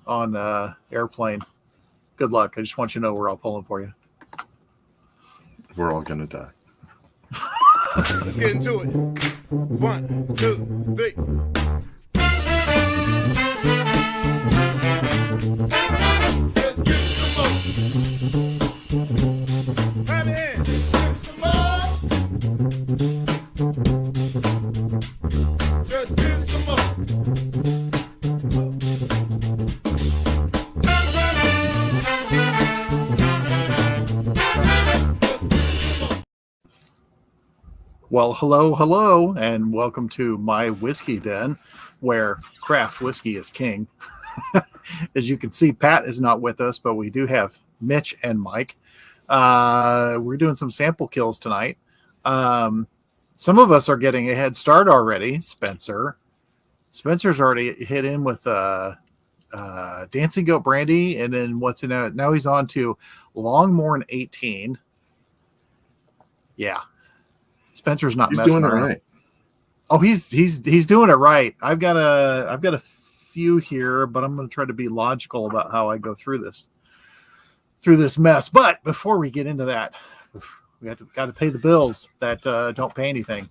on airplane. Good luck. I just want you to know we're all pulling for you. We're all gonna die. Let's get into it. 1, 2, 3. Well, hello, and welcome to My Whiskey Den, where craft whiskey is king. As you can see, Pat is not with us, but we do have Mitch and Mike. We're doing some sample kills tonight. Some of us are getting a head start already. Spencer's already hit in with Dancing Goat Brandy, and then what's in it? Now he's on to Longmorn 18. Yeah. Spencer's not He's messing doing around. it right. Oh, he's doing it right. I've got a few here, but I'm going to try to be logical about how I go through this mess. But before we get into that, we got to pay the bills that don't pay anything.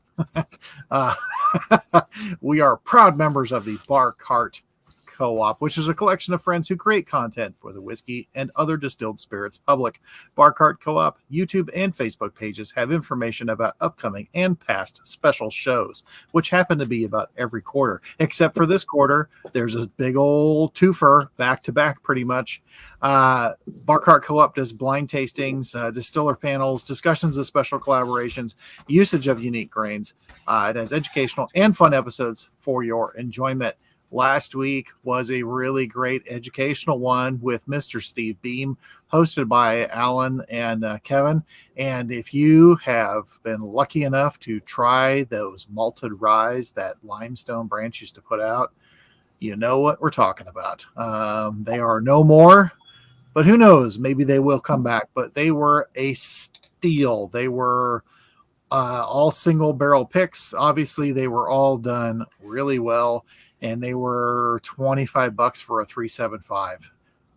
We are proud members of the Bar Cart Co-op, which is a collection of friends who create content for the whiskey and other distilled spirits public. Bar Cart Co-op YouTube and Facebook pages have information about upcoming and past special shows, which happen to be about every quarter. Except for this quarter, there's a big old twofer back to back pretty much. Bar Cart Co-op does blind tastings, distiller panels, discussions of special collaborations, usage of unique grains. It has educational and fun episodes for your enjoyment. Last week was a really great educational one with Mr. Steve Beam, hosted by Alan and Kevin. And if you have been lucky enough to try those malted ryes that Limestone Branch used to put out, you know what we're talking about. They are no more, but who knows? Maybe they will come back. But they were a steal. They were all single barrel picks. Obviously, they were all done really well. And they were $25 for a 375.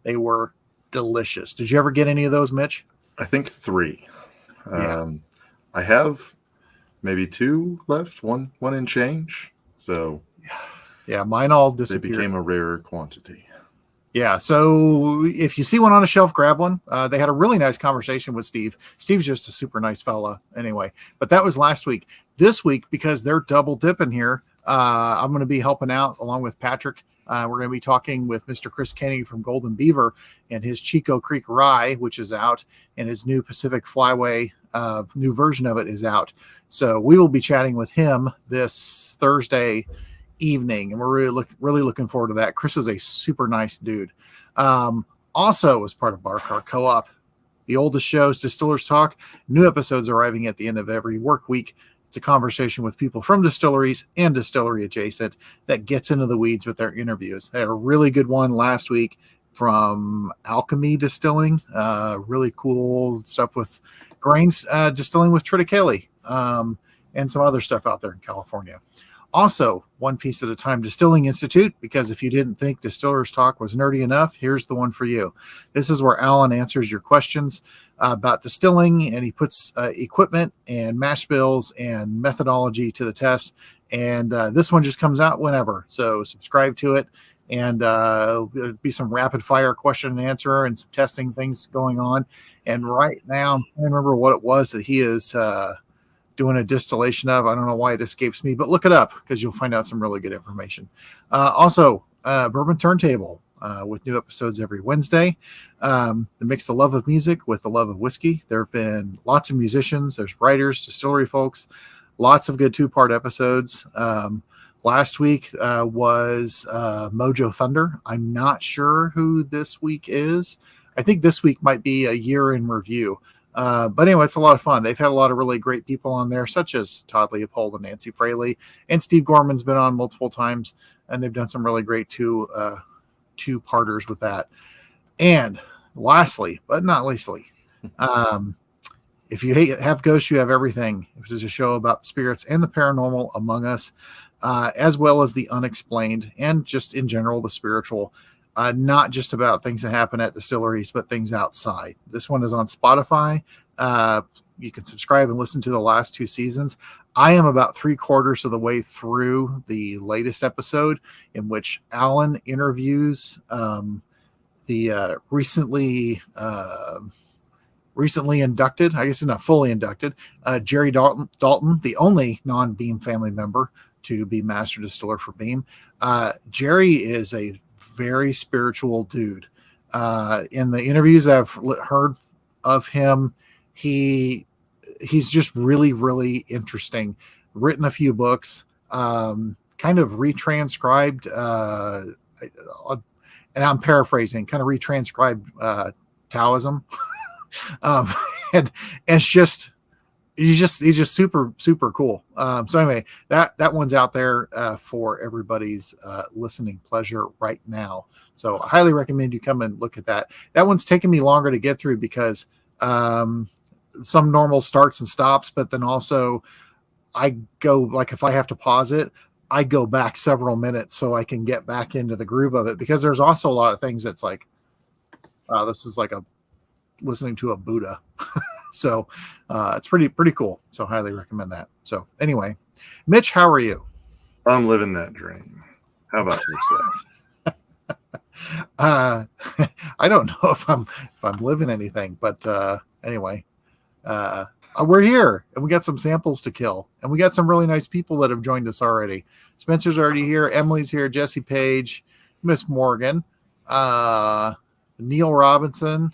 They were delicious. Did you ever get any of those, Mitch? I think 3. Yeah. I have maybe 2 left, one in change. So yeah, mine all they disappeared. became a rarer quantity. Yeah, so if you see one on a shelf, grab one. They had a really nice conversation with Steve. Steve's just a super nice fella anyway. But that was last week. This week, because they're double dipping here, I'm going to be helping out along with Patrick. We're going to be talking with Mr. Chris Kenny from Golden Beaver and his Chico Creek Rye, which is out, and his new Pacific Flyway, new version of it is out. So we will be chatting with him this Thursday evening, and we're really looking forward to that. Chris is a super nice dude. Also, as part of Bar Cart Co-op, the oldest shows, Distillers Talk, new episodes arriving at the end of every work week. It's a conversation with people from distilleries and distillery adjacent that gets into the weeds with their interviews. They had a really good one last week from Alchemy Distilling. Really cool stuff with grains distilling with triticale, and some other stuff out there in California. Also, One Piece at a Time Distilling Institute, because if you didn't think Distillers Talk was nerdy enough, here's the one for you. This is where Alan answers your questions about distilling, and he puts equipment and mash bills and methodology to the test. And this one just comes out whenever. So subscribe to it, and there'll be some rapid fire question and answer and some testing things going on. And right now, I'm trying to remember what it was that he is doing a distillation of. I don't know why it escapes me, but look it up because you'll find out some really good information. Also, Bourbon Turntable with new episodes every Wednesday. It mix the love of music with the love of whiskey. There have been lots of musicians, there's writers, distillery folks, lots of good 2-part episodes. Last week was Mojo Thunder. I'm not sure who this week is. I think this week might be a year in review. But anyway, it's a lot of fun. They've had a lot of really great people on there, such as Todd Leopold and Nancy Fraley, and Steve Gorman's been on multiple times, and they've done some really great two-parters with that. And lastly, but not leastly, if you have ghosts, you have everything. Which is a show about spirits and the paranormal among us, as well as the unexplained and just in general the spiritual. not just about things that happen at distilleries, but things outside. This one is on Spotify. You can subscribe and listen to the last 2 seasons. I am about 3/4 of the way through the latest episode, in which Alan interviews the recently inducted, I guess he's not fully inducted, Jerry Dalton, the only non-Beam family member to be master distiller for Beam. Jerry is a very spiritual dude. In the interviews I've heard of him, he's just really, really interesting. Written a few books, kind of retranscribed, and I'm paraphrasing, kind of retranscribed Taoism. And it's just he's just super, super cool. So anyway, that one's out there for everybody's listening pleasure right now. So I highly recommend you come and look at that. That one's taken me longer to get through because some normal starts and stops, but then also I go, like, if I have to pause it, I go back several minutes so I can get back into the groove of it, because there's also a lot of things that's like, this is like listening to a Buddha. So it's pretty cool. So highly recommend that. So anyway, Mitch, how are you? I'm living that dream. How about yourself? I don't know if I'm living anything, but anyway, we're here and we got some samples to kill, and we got some really nice people that have joined us already. Spencer's already here. Emily's here. Jesse Page, Miss Morgan, Neil Robinson.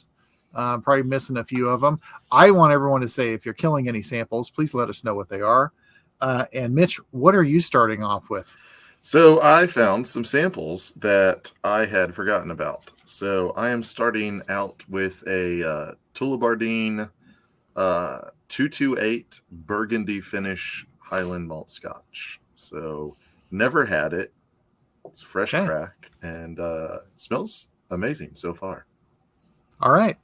Probably missing a few of them. I want everyone to say, if you're killing any samples, please let us know what they are. And Mitch, what are you starting off with? So I found some samples that I had forgotten about. So I am starting out with a Tullibardine 228 Burgundy finish Highland malt Scotch. So never had it. It's fresh crack, and it smells amazing so far. All right.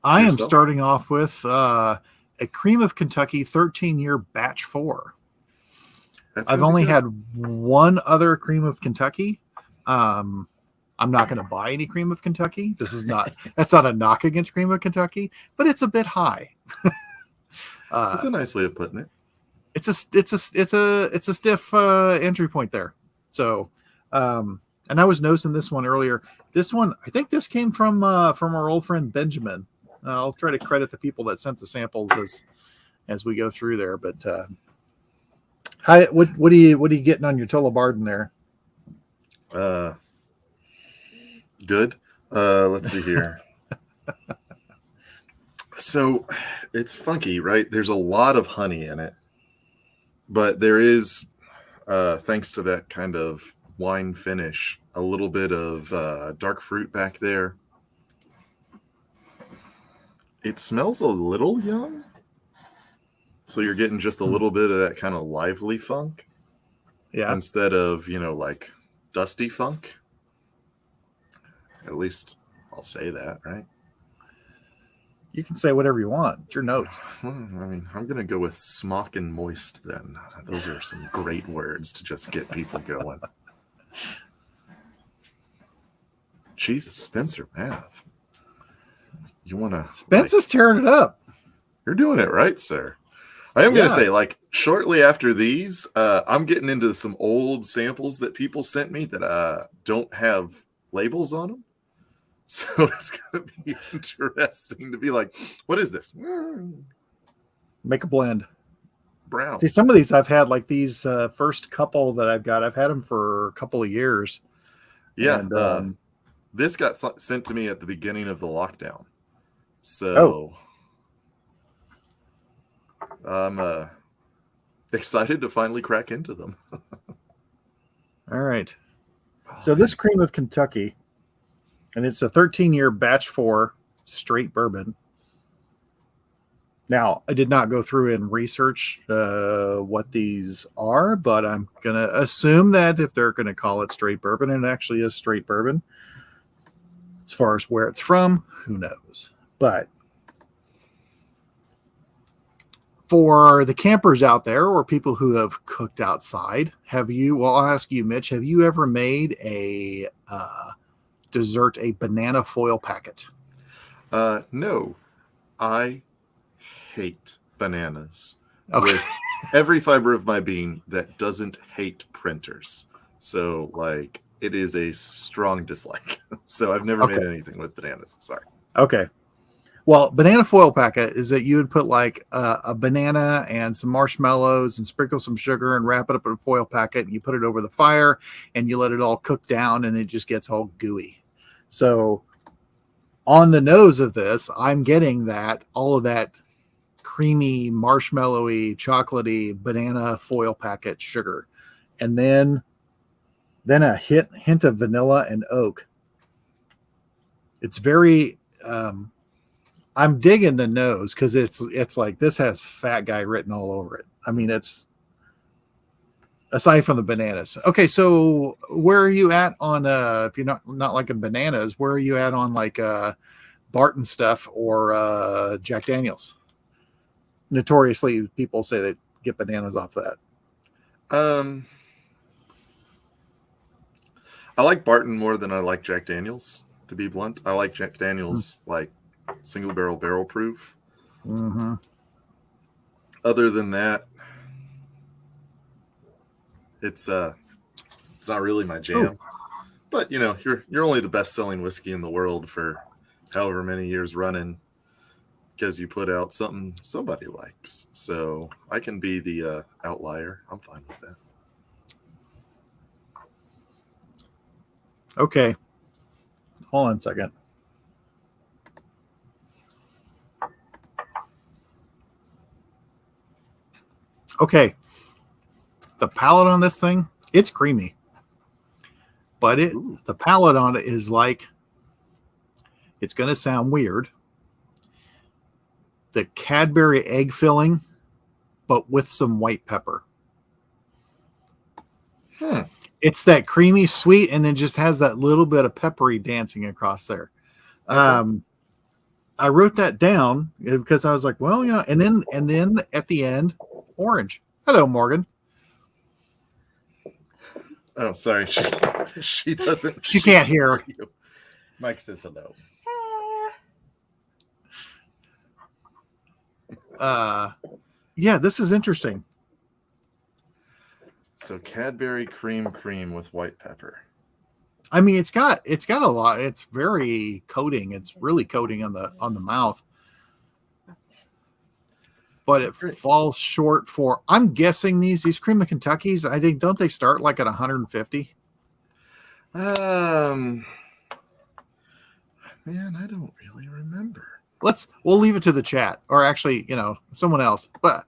I am starting off with a Cream of Kentucky 13-year batch 4. I've only had one other Cream of Kentucky. I'm not going to buy any Cream of Kentucky. That's not a knock against Cream of Kentucky, but it's a bit high. That's a nice way of putting it. It's a stiff entry point there. So, and I was noticing this one earlier. This one, I think this came from our old friend Benjamin. I'll try to credit the people that sent the samples as we go through there. But what are you getting on your Tullibardine there? Good. Let's see here. So it's funky, right? There's a lot of honey in it, but there is, thanks to that kind of wine finish, a little bit of dark fruit back there. It smells a little young, so you're getting just a little bit of that kind of lively funk, instead of, like dusty funk. At least I'll say that, right? You can say whatever you want. It's your notes. Well, I mean, I'm gonna go with smock and moist then. Those are some great words to just get people going. Jesus, Spencer Math. You want to? Spencer's tearing it up. You're doing it right, sir. I am going to say, like, shortly after these, I'm getting into some old samples that people sent me that don't have labels on them. So it's going to be interesting to be like, what is this? Make a blend. Brown. See, some of these I've had, like these first couple that I've got, I've had them for a couple of years. Yeah. And, this got sent to me at the beginning of the lockdown. So I'm excited to finally crack into them. All right. So this Cream of Kentucky, and it's a 13-year batch 4 straight bourbon. Now, I did not go through and research what these are, but I'm going to assume that if they're going to call it straight bourbon, it actually is straight bourbon. As far as where it's from, who knows? But for the campers out there or people who have cooked outside, I'll ask you, Mitch, have you ever made a dessert a banana foil packet? No, I hate bananas Okay. with every fiber of my being that doesn't hate printers. So, like, it is a strong dislike. So I've never made anything with bananas. Sorry. Okay. Well, banana foil packet is that you would put like a banana and some marshmallows and sprinkle some sugar and wrap it up in a foil packet, and you put it over the fire and you let it all cook down, and it just gets all gooey. So on the nose of this, I'm getting that all of that creamy, marshmallowy, chocolatey banana foil packet sugar, and then a hint of vanilla and oak. It's very I'm digging the nose because it's like this has fat guy written all over it. I mean, it's aside from the bananas. Okay, so where are you at on if you're not liking bananas, where are you at on like Barton stuff or Jack Daniels? Notoriously, people say they get bananas off that. I like Barton more than I like Jack Daniels, to be blunt. I like Jack Daniels like single barrel proof. Mm-hmm. Other than that, it's not really my jam. Ooh. But you know, you're only the best selling whiskey in the world for however many years running because you put out something somebody likes. So I can be the outlier. I'm fine with that. Okay. Hold on a second. Okay. The palate on this thing, it's creamy. But the palate on it is like, it's going to sound weird, the Cadbury egg filling, but with some white pepper. It's that creamy sweet, and then just has that little bit of peppery dancing across there. I wrote that down because I was like, well, you know, and then at the end, orange. Hello, Morgan. Oh, sorry. She doesn't. She can't hear. Mike says hello. Yeah, this is interesting. So Cadbury cream with white pepper. I mean, it's got a lot. It's very coating. It's really coating on the mouth. But it falls short for, I'm guessing these cream of Kentuckys, I think, don't they start like at 150? Man, I don't really remember. We'll leave it to the chat, or actually, you know, someone else. But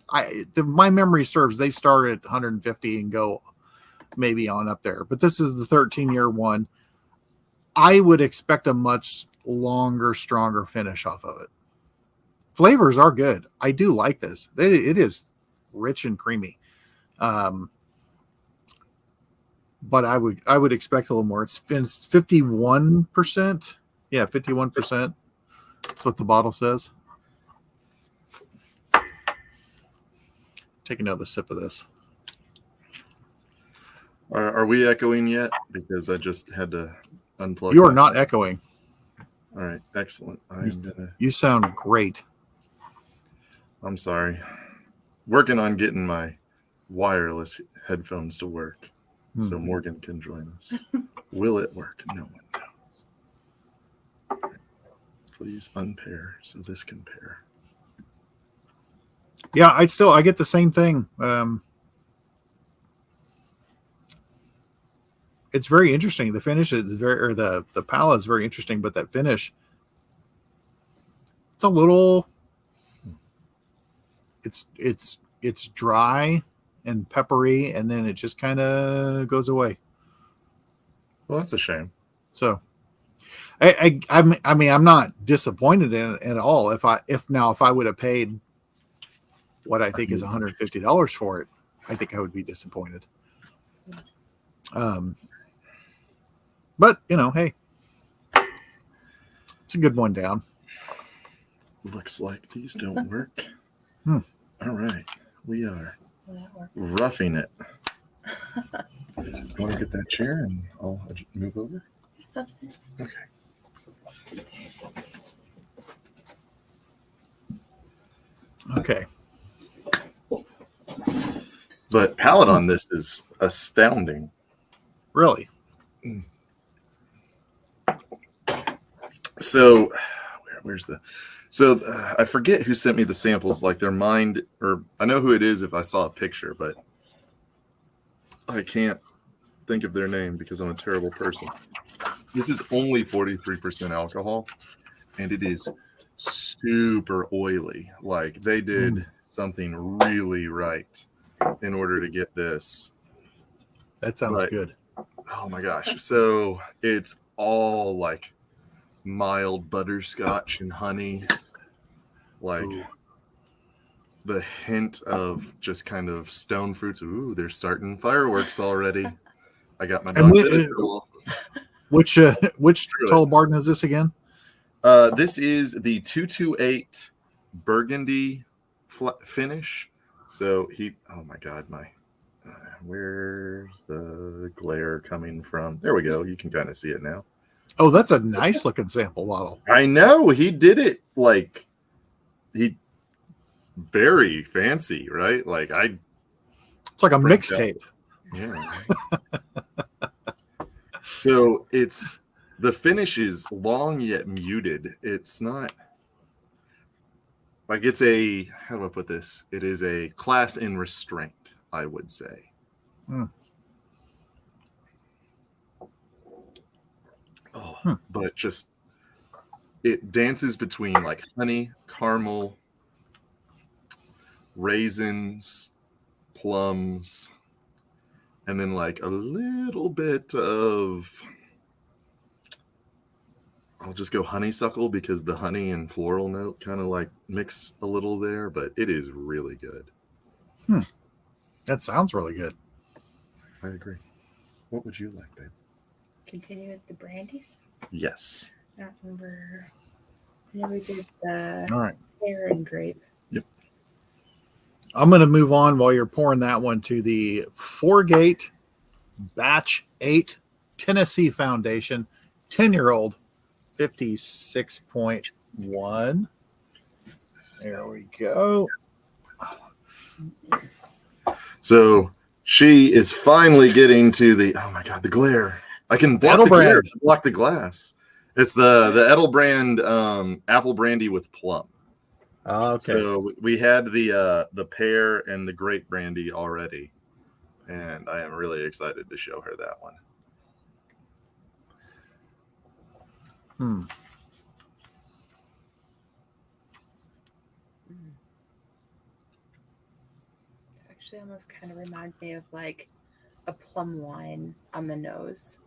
my memory serves, they start at 150 and go maybe on up there. But this is the 13-year one. I would expect a much longer, stronger finish off of it. Flavors are good. I do like this. It is rich and creamy. But I would expect a little more. It's 51%. Yeah, 51%. That's what the bottle says. Take another sip of this. Are we echoing yet? Because I just had to unplug. You are not echoing. All right, excellent. You sound great. I'm sorry. Working on getting my wireless headphones to work so Morgan can join us. Will it work? No one knows. Please unpair so this can pair. Yeah, I get the same thing. It's very interesting. The finish is the palate is very interesting, but that finish, it's a little, it's dry and peppery, and then it just kind of goes away. Well, that's a shame. So I mean, I'm not disappointed in it at all. If I would have paid what I think is $150 for it, I think I would be disappointed. But you know, hey, it's a good one down. Looks like these don't work. All right, we are roughing it. Want to get that chair and I'll move over? That's it. Okay. But palate on this is astounding. Really? So, where's the? So I forget who sent me the samples. Like their mind, or I know who it is if I saw a picture, but I can't think of their name because I'm a terrible person. This is only 43% alcohol, and it is super oily. Like they did something really right in order to get this. That sounds But, good. oh my gosh. So it's all like mild butterscotch and honey. Like Ooh. the hint of just kind of stone fruits. Ooh, they're starting fireworks already. I got my And dog. which Tall Barton is this again? This is the 228 Burgundy finish. So oh my God, where's the glare coming from? There we go. You can kind of see it now. Oh, that's a nice looking sample bottle. I know he did it like very fancy, right? Like it's like a mixtape. Yeah. So the finish is long yet muted. It's not like it's how do I put this? It is a class in restraint, I would say. But just it dances between like honey, caramel, raisins, plums, and then like a little bit of, I'll just go honeysuckle because the honey and floral note kind of like mix a little there, but it is really good. That sounds really good. I agree. What would you like, babe? Continue with the brandies. Yes. I don't remember. I know we did the All right. pear and grape. Yep. I'm going to move on while you're pouring that one to the 4-Gate Batch 8 Tennessee Foundation 10-year-old 56.1. There we go. So she is finally getting to oh my God, the glare. I can block the glare, block the glass. It's the Edelbrand apple brandy with plum. Okay. So we had the pear and the grape brandy already, and I am really excited to show her that one. It actually almost kind of reminds me of like a plum wine on the nose.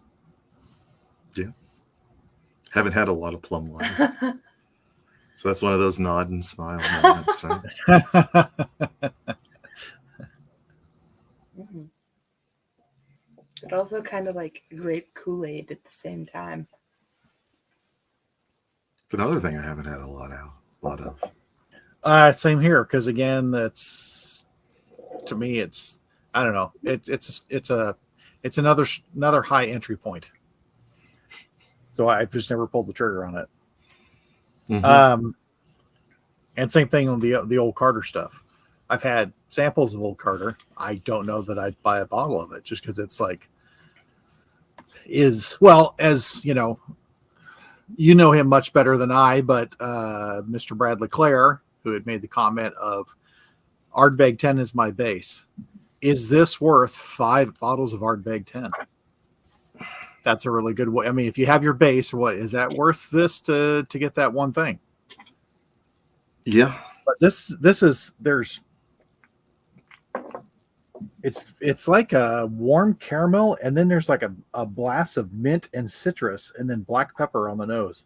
Yeah. Haven't had a lot of plum wine. So that's one of those nod and smile moments, right? But also kind of like grape Kool-Aid at the same time. It's another thing I haven't had a lot of. Same here, because again, that's to me, it's I don't know, it's another high entry point. So I've just never pulled the trigger on it. And same thing on the old Carter stuff. I've had samples of old Carter. I don't know that I'd buy a bottle of it just because it's like as you know him much better than I, but Mr. Brad LeClaire, who had made the comment of Ardbeg 10 is my base. Is this worth 5 bottles of Ardbeg 10? That's a really good way. I mean, if you have your base, what is that worth this to get that one thing? Yeah. But it's like a warm caramel, and then there's like a blast of mint and citrus, and then black pepper on the nose.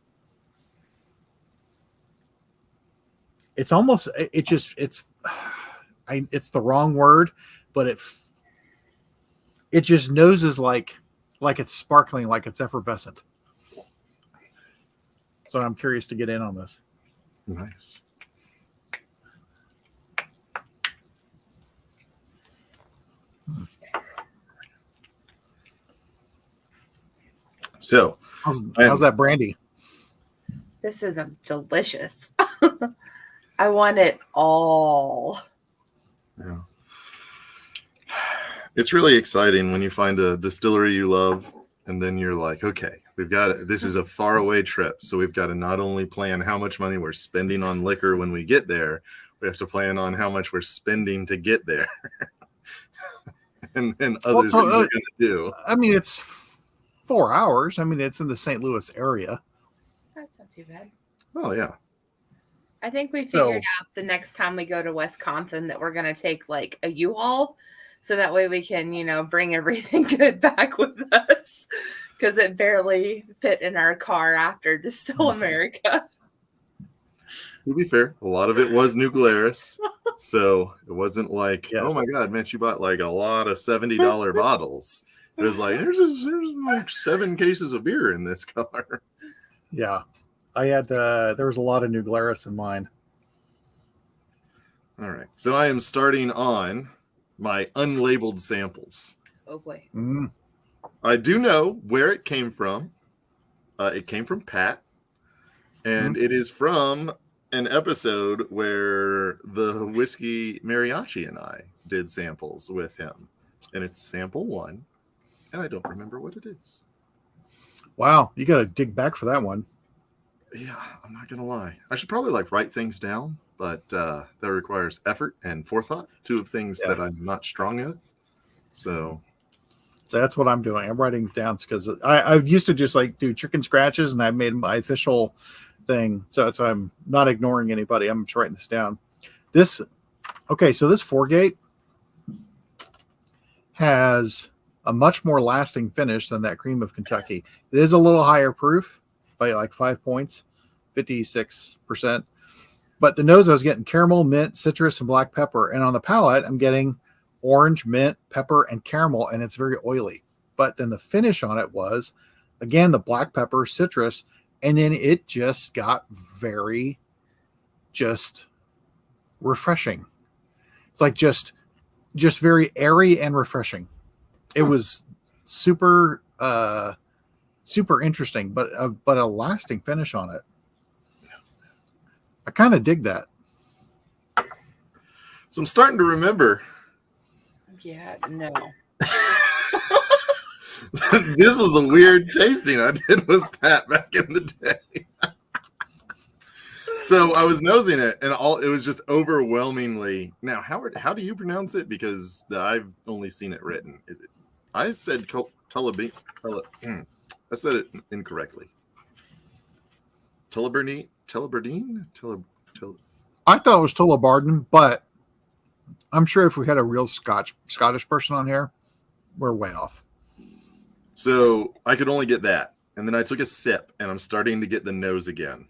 It's almost it's the wrong word, but it just noses like it's sparkling, like it's effervescent. So I'm curious to get in on this. Nice. So How's that brandy? This is delicious. I want it all. Yeah. It's really exciting when you find a distillery you love, and then you're like, okay, this is a faraway trip. So we've got to not only plan how much money we're spending on liquor when we get there, we have to plan on how much we're spending to get there. and other things we're going to do. I mean, it's 4 hours. I mean, it's in the St. Louis area. That's not too bad. Oh, yeah. I think we figured out the next time we go to Wisconsin that we're going to take like a U-Haul so that way we can, bring everything good back with us because it barely fit in our car after Distill America. To be fair, a lot of it was New Glarus. So it wasn't like, oh my God, Mitch, you bought like a lot of $70 bottles. It was like, there's like 7 cases of beer in this car. Yeah. I had, there was a lot of New Glarus in mine. All right. So I am starting on my unlabeled samples. Oh boy. Mm. I do know where it came from. It came from Pat. And it is from an episode where the whiskey mariachi and I did samples with him. And it's sample 1. And I don't remember what it is. Wow. You got to dig back for that one. Yeah, I'm not going to lie. I should probably write things down, but that requires effort and forethought, 2 of things that I'm not strong at. So that's what I'm doing. I'm writing down because I used to just do chicken scratches, and I made my official thing. So I'm not ignoring anybody. I'm just writing this down. So this 4-gate has a much more lasting finish than that Cream of Kentucky. It is a little higher proof by 5 points, 56%. But the nose, I was getting caramel, mint, citrus, and black pepper. And on the palate, I'm getting orange, mint, pepper, and caramel, and it's very oily. But then the finish on it was, again, the black pepper, citrus, and then it just got very just refreshing. It's like just very airy and refreshing. It was super interesting, but a lasting finish on it. I kind of dig that. So I'm starting to remember. Yeah, no. This is a weird tasting I did with Pat back in the day. So I was nosing it, and it was just overwhelmingly. Now, Howard, how do you pronounce it? Because I've only seen it written. Is it? I said I said it incorrectly. Tullibardine? I thought it was Tullibardine, but I'm sure if we had a real Scottish person on here, we're way off. So I could only get that. And then I took a sip, and I'm starting to get the nose again.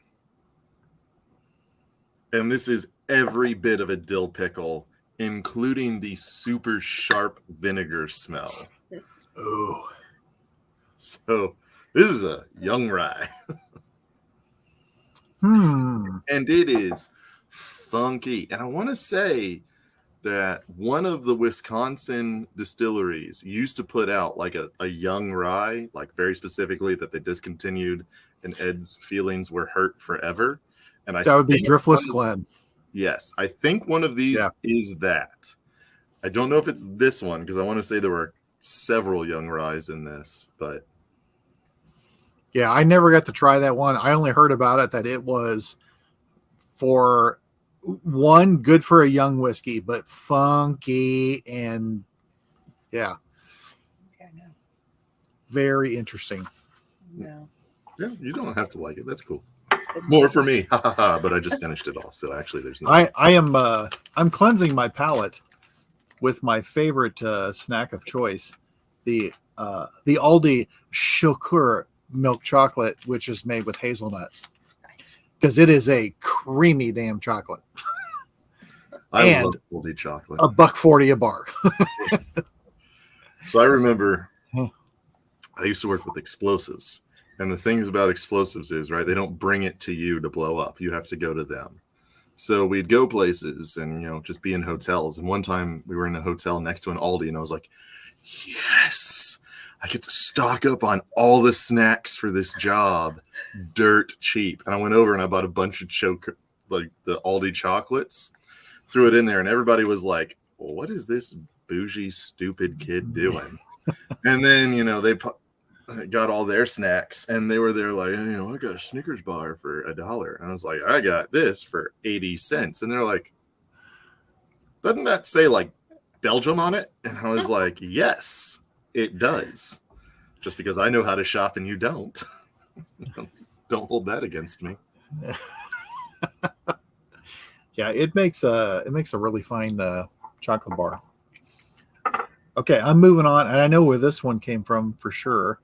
And this is every bit of a dill pickle, including the super sharp vinegar smell. Oh. So this is a young rye. And it is funky. And I want to say that one of the Wisconsin distilleries used to put out a young rye, very specifically that they discontinued, and Ed's feelings were hurt forever. And that would be Driftless Glen. Yes. I think one of these is that. I don't know if it's this one, because I want to say there were several young ryes in this, but yeah, I never got to try that one. I only heard about it that it was for one good for a young whiskey, but funky and very interesting. No. Yeah, you don't have to like it. That's cool. It's more for me, but I just finished it all, so actually, there's no. I'm cleansing my palate with my favorite snack of choice, the Aldi Chocour milk chocolate, which is made with hazelnut, because it is a creamy damn chocolate. I love Aldi chocolate. $1.40 a bar. So I remember I used to work with explosives. And the thing about explosives is, right, they don't bring it to you to blow up. You have to go to them. So we'd go places and, just be in hotels. And one time we were in a hotel next to an Aldi, and I was like, yes, I get to stock up on all the snacks for this job, dirt cheap. And I went over and I bought a bunch of like the Aldi chocolates, threw it in there, and everybody was like, well, what is this bougie, stupid kid doing? And then, you know, they got all their snacks, and they were there like, you know, I got a Snickers bar for $1. And I was like, I got this for 80 cents. And they're like, doesn't that say like Belgium on it? And I was like, yes, it does. Just because I know how to shop and you don't. Don't hold that against me. Yeah, it makes a really fine chocolate bar. Okay, I'm moving on, and I know where this one came from for sure.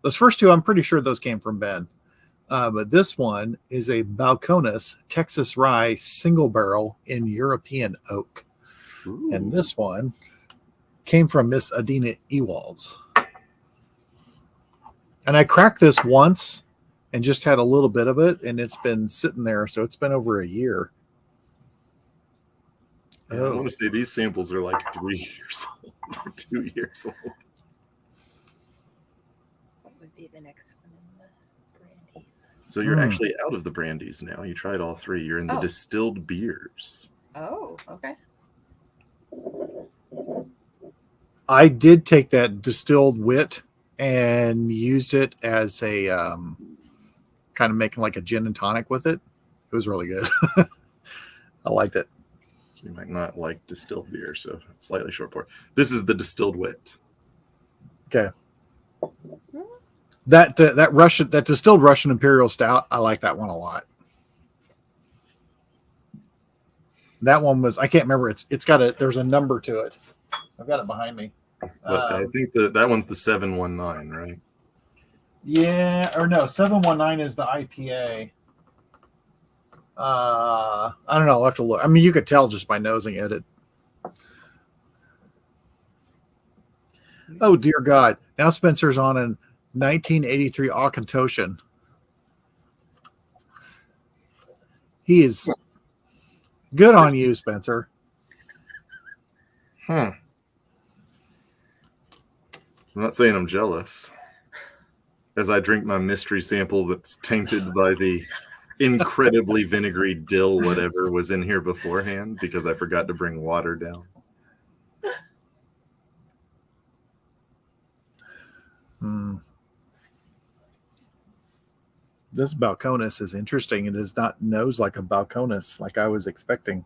Those first two, I'm pretty sure those came from Ben. But this one is a Balcones Texas Rye single barrel in European oak. Ooh. And this one came from Miss Adina Ewalds. And I cracked this once and just had a little bit of it, and it's been sitting there, so it's been over a year. I want to say these samples are like 3 years old or 2 years old. What would be the next one in the brandies? So you're actually out of the brandies now. You tried all three. You're in the distilled beers. Oh, okay. I did take that distilled wit and used it as a kind of making like a gin and tonic with it. It was really good. I liked it. So you might not like distilled beer, so slightly short pour. This is the distilled wit. Okay. That distilled Russian Imperial Stout, I like that one a lot. That one was, I can't remember. There's a number to it. I've got it behind me. But I think that one's the 719, right? Yeah, or no, 719 is the IPA. I don't know. I'll have to look. I mean, you could tell just by nosing it. Oh, dear God. Now Spencer's on an 1983 Auchentoshan. He is good on you, Spencer. I'm not saying I'm jealous. As I drink my mystery sample that's tainted by the incredibly vinegary dill whatever was in here beforehand because I forgot to bring water down. This Balcones is interesting. It does not nose like a Balcones like I was expecting.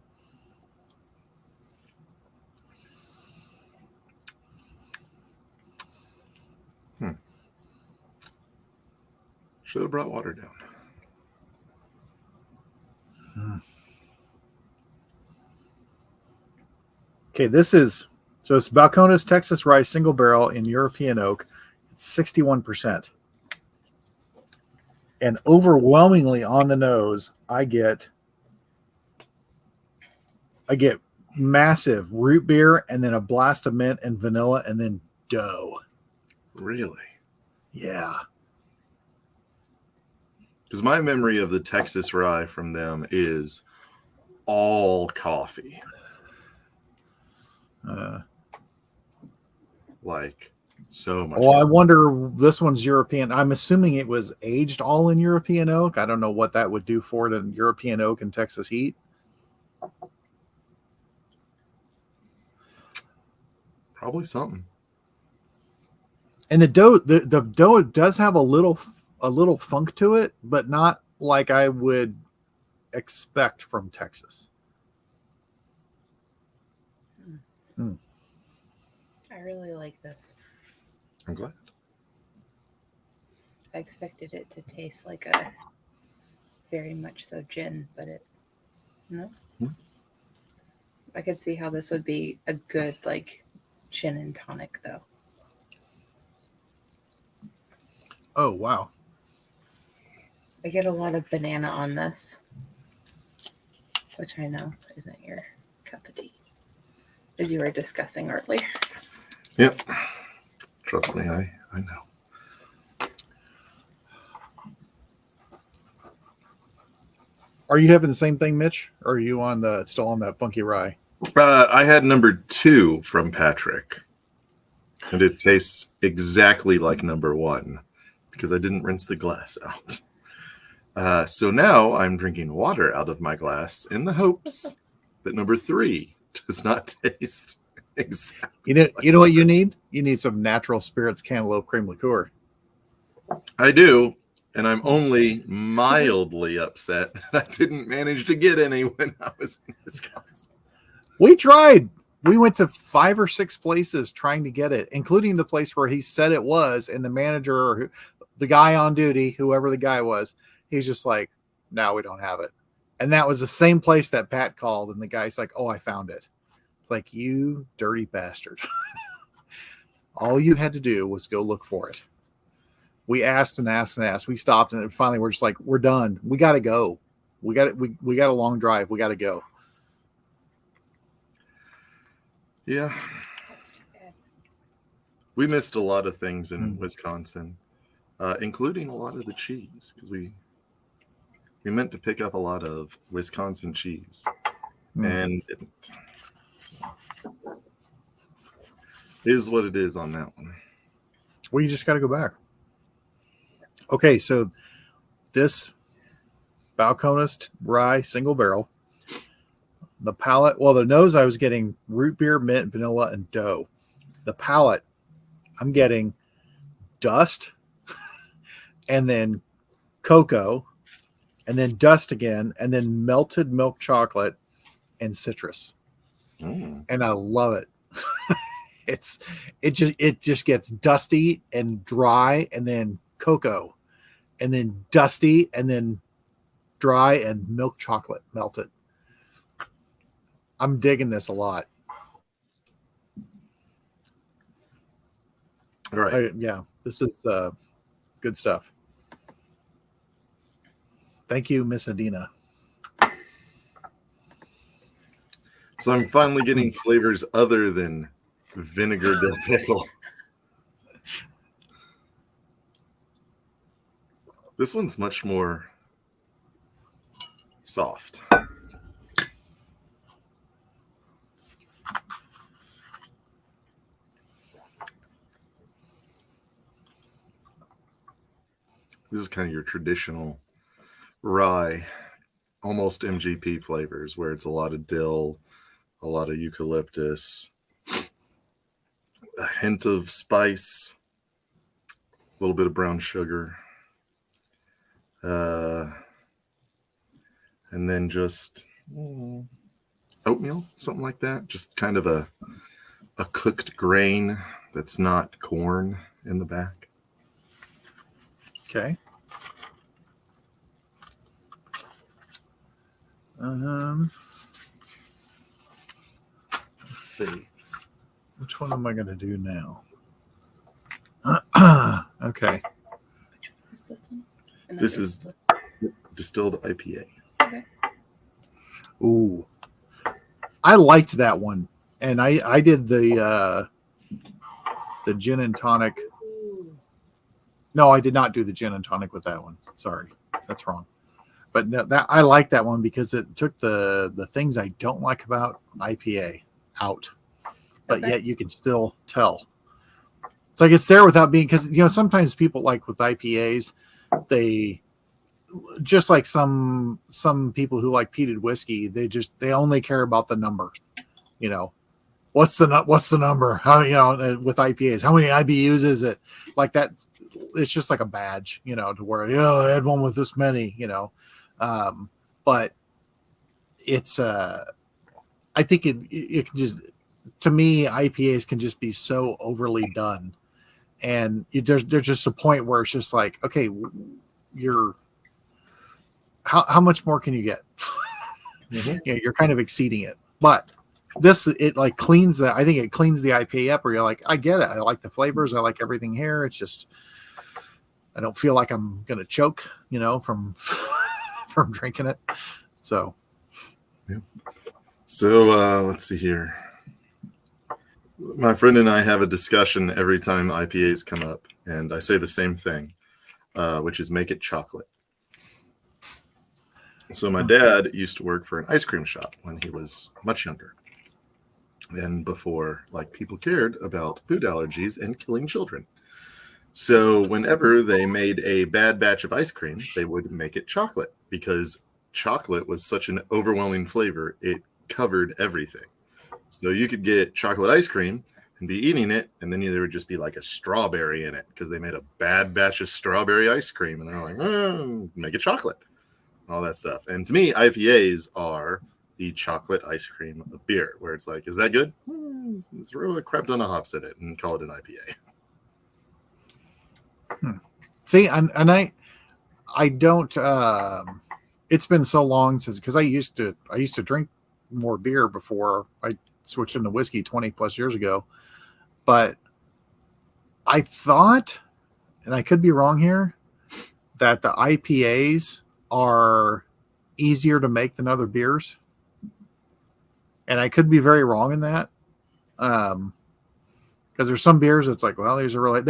Should have brought water down. Okay, it's Balcones Texas Rye single barrel in European oak. It's 61%. And overwhelmingly on the nose, I get massive root beer and then a blast of mint and vanilla and then dough. Really? Yeah. Because my memory of the Texas Rye from them is all coffee. Like so much. Well, I wonder, this one's European. I'm assuming it was aged all in European oak. I don't know what that would do for it in European oak and Texas heat. Probably something. And the dough does have a little funk to it, but not like I would expect from Texas. I really like this. I'm glad. I expected it to taste like a very much so gin, but I could see how this would be a good like gin and tonic though. Oh, wow. I get a lot of banana on this, which I know isn't your cup of tea, as you were discussing earlier. Yep. Trust me, I know. Are you having the same thing, Mitch? Or are you still on that funky rye? I had number 2 from Patrick. And it tastes exactly like number 1 because I didn't rinse the glass out. So now I'm drinking water out of my glass in the hopes that number 3 does not taste exactly. You know what you need? You need some natural spirits cantaloupe cream liqueur. I do, and I'm only mildly upset that I didn't manage to get any when I was in Wisconsin. We tried. We went to 5 or 6 places trying to get it, including the place where he said it was, and the manager or the guy on duty, whoever the guy was, he's just like, no, we don't have it. And that was the same place that Pat called, and the guy's like, oh, I found it. It's like, you dirty bastard. All you had to do was go look for it. We asked and asked and asked. We stopped, and finally we're just like, we're done. We got to go. We got a long drive. We got to go. Yeah. We missed a lot of things in Wisconsin, including a lot of the cheese, because we meant to pick up a lot of Wisconsin cheese and didn't. So, it is what it is on that one. Well, you just got to go back. Okay, so this Balcones rye single barrel, the palate, well, the nose I was getting root beer, mint, vanilla, and dough. The palate, I'm getting dust and then cocoa and then dust again and then melted milk chocolate and citrus. And I love it. It just gets dusty and dry and then cocoa and then dusty and then dry and milk chocolate melted. I'm digging this a lot. All right. Yeah, this is good stuff. Thank you, Miss Adina. So I'm finally getting flavors other than vinegar dill pickle. This one's much more soft. This is kind of your traditional rye, almost MGP flavors, where it's a lot of dill, a lot of eucalyptus, a hint of spice, a little bit of brown sugar, and then just oatmeal, something like that. Just kind of a cooked grain that's not corn in the back. Okay. Let's see. Which one am I going to do now? Okay. Is this one? This is distilled IPA. Okay. Ooh. I liked that one. And I did the gin and tonic. No, I did not do the gin and tonic with that one. Sorry. That's wrong. But no, that I like that one because it took the things I don't like about IPA out. But yet you can still tell. It's like it's there without being, because sometimes people like with IPAs, they just like some people who like peated whiskey, they only care about the number. What's the number? How with IPAs, how many IBUs is it? Like that, it's just like a badge, to where I had one with this many, but it's I think it can just, to me, IPAs can just be so overly done, and there's just a point where it's just like, okay, how much more can you get? You're kind of exceeding it, but it like cleans that. I think it cleans the IPA up, where you're like, I get it. I like the flavors. I like everything here. It's just, I don't feel like I'm gonna choke, from from drinking it. So, yeah. So let's see here. My friend and I have a discussion every time IPAs come up, and I say the same thing, which is make it chocolate. So my dad used to work for an ice cream shop when he was much younger. and before like people cared about food allergies and killing children. So whenever they made a bad batch of ice cream, they would make it chocolate because chocolate was such an overwhelming flavor. It covered everything. So you could get chocolate ice cream and be eating it, and then there would just be like a strawberry in it because they made a bad batch of strawberry ice cream, and they're like, make it chocolate, all that stuff. And to me, IPAs are the chocolate ice cream of beer, where it's like, is that good? Let's throw a crap ton of hops in it and call it an IPA. See, and I don't. It's been so long since, because I used to drink more beer before I switched into whiskey 20 plus years ago. But I thought, and I could be wrong here, that the IPAs are easier to make than other beers. And I could be very wrong in that. Because there's some beers that's like, well, these are really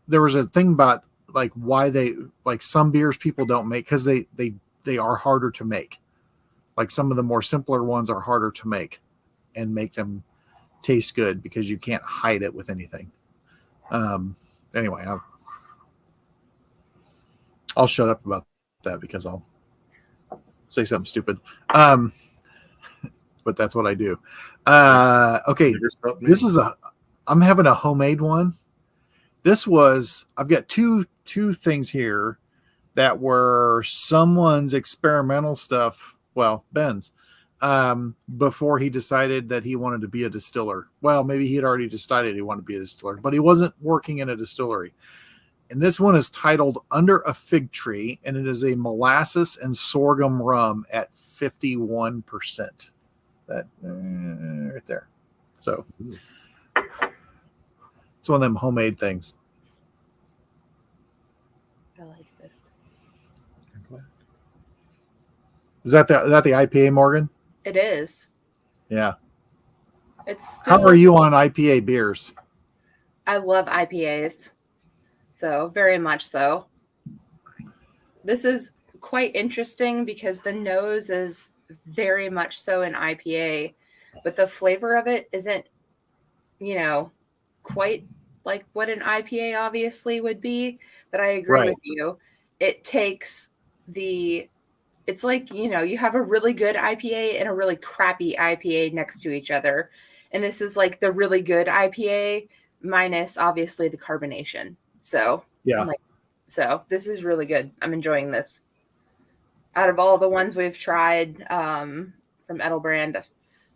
there was a thing about like why they like some beers people don't make because they are harder to make. Like some of the more simpler ones are harder to make and make them taste good because you can't hide it with anything. Anyway, I'll shut up about that because I'll say something stupid. But that's what I do. Okay, I'm having a homemade one. I've got two things here that were someone's experimental stuff. Well, Ben's, before he decided that he wanted to be a distiller. Well, maybe he had already decided he wanted to be a distiller, but he wasn't working in a distillery. And this one is titled Under a Fig Tree, and it is a molasses and sorghum rum at 51%. That right there. So it's one of them homemade things. I like this. Is that the IPA, Morgan? It is. Yeah. It's still, how are you on IPA beers? I love IPAs. So very much so. This is quite interesting because the nose is very much so an IPA, but the flavor of it isn't, quite like what an IPA obviously would be. But I agree with you. It takes it's like, you have a really good IPA and a really crappy IPA next to each other. And this is like the really good IPA minus obviously the carbonation. So yeah. So this is really good. I'm enjoying this. Out of all the ones we've tried from Edelbrand,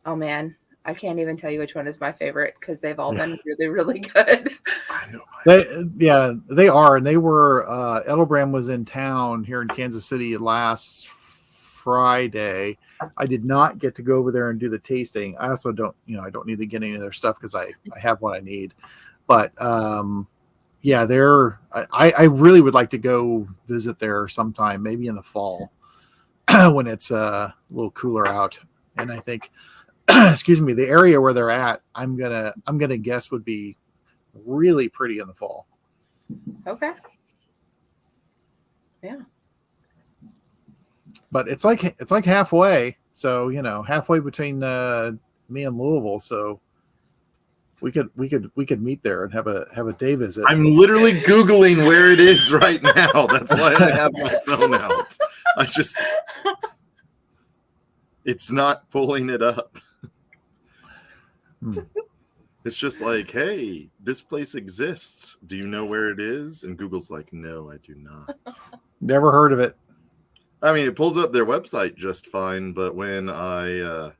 oh man, I can't even tell you which one is my favorite because they've all been really, really good. I know. They are. And they were, Edelbrand was in town here in Kansas City last Friday. I did not get to go over there and do the tasting. I also don't need to get any of their stuff because I have what I need. But yeah, I really would like to go visit there sometime, maybe in the fall when it's a little cooler out. And I think, excuse me, the area where they're at, I'm gonna guess would be really pretty in the fall. Okay. Yeah. But it's like halfway. So, halfway between me and Louisville. So we could meet there and have a day visit. I'm literally Googling where it is right now. That's why I have my phone out. It's not pulling it up. It's just like, hey, this place exists. Do you know where it is? And Google's like, no, I do not. Never heard of it. I mean, it pulls up their website just fine, but when I,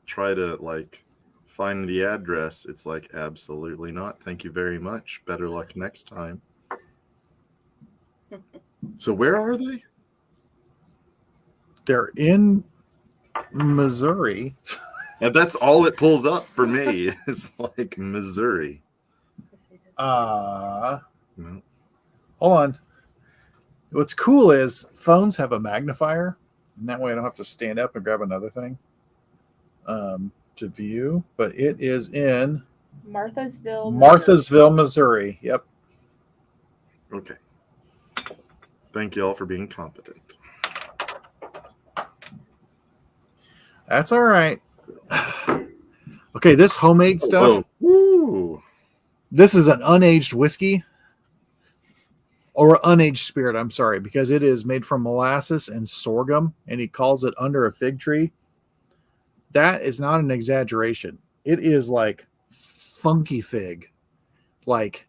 try to find the address, it's like, absolutely not. Thank you very much. Better luck next time. So where are they? They're in Missouri. And that's all it pulls up for me is like Missouri. No. Hold on. What's cool is phones have a magnifier, and that way I don't have to stand up and grab another thing to view. But it is in Marthasville, Missouri. Yep. Okay. Thank you all for being competent. That's all right. Okay, this homemade stuff. Woo. This is an unaged whiskey or unaged spirit. I'm sorry, because it is made from molasses and sorghum, and he calls it Under a Fig Tree. That is not an exaggeration. It is like funky fig. Like,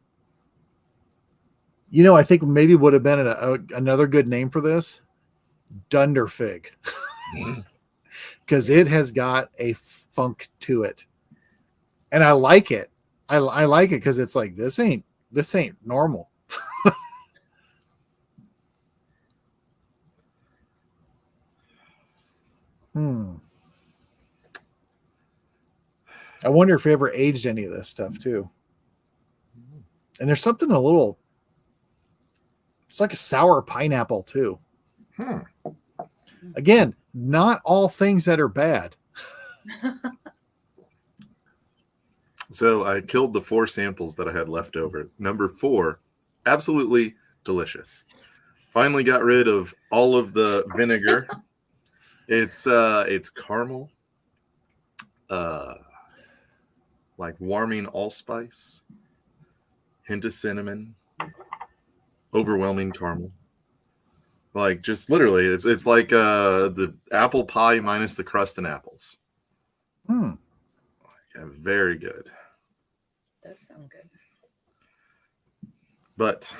I think maybe would have been another good name for this, Dunder Fig, because it has got a funk to it, and I like it. I like it because it's like this ain't normal. I wonder if he ever aged any of this stuff too. And there's something a little. It's like a sour pineapple too. Again, not all things that are bad. So I killed the 4 samples that I had left over. Number 4, absolutely delicious. Finally got rid of all of the vinegar. It's caramel, like warming allspice, hint of cinnamon, overwhelming caramel. Like just literally, it's like the apple pie minus the crust and apples. Yeah, very good. Does sound good. But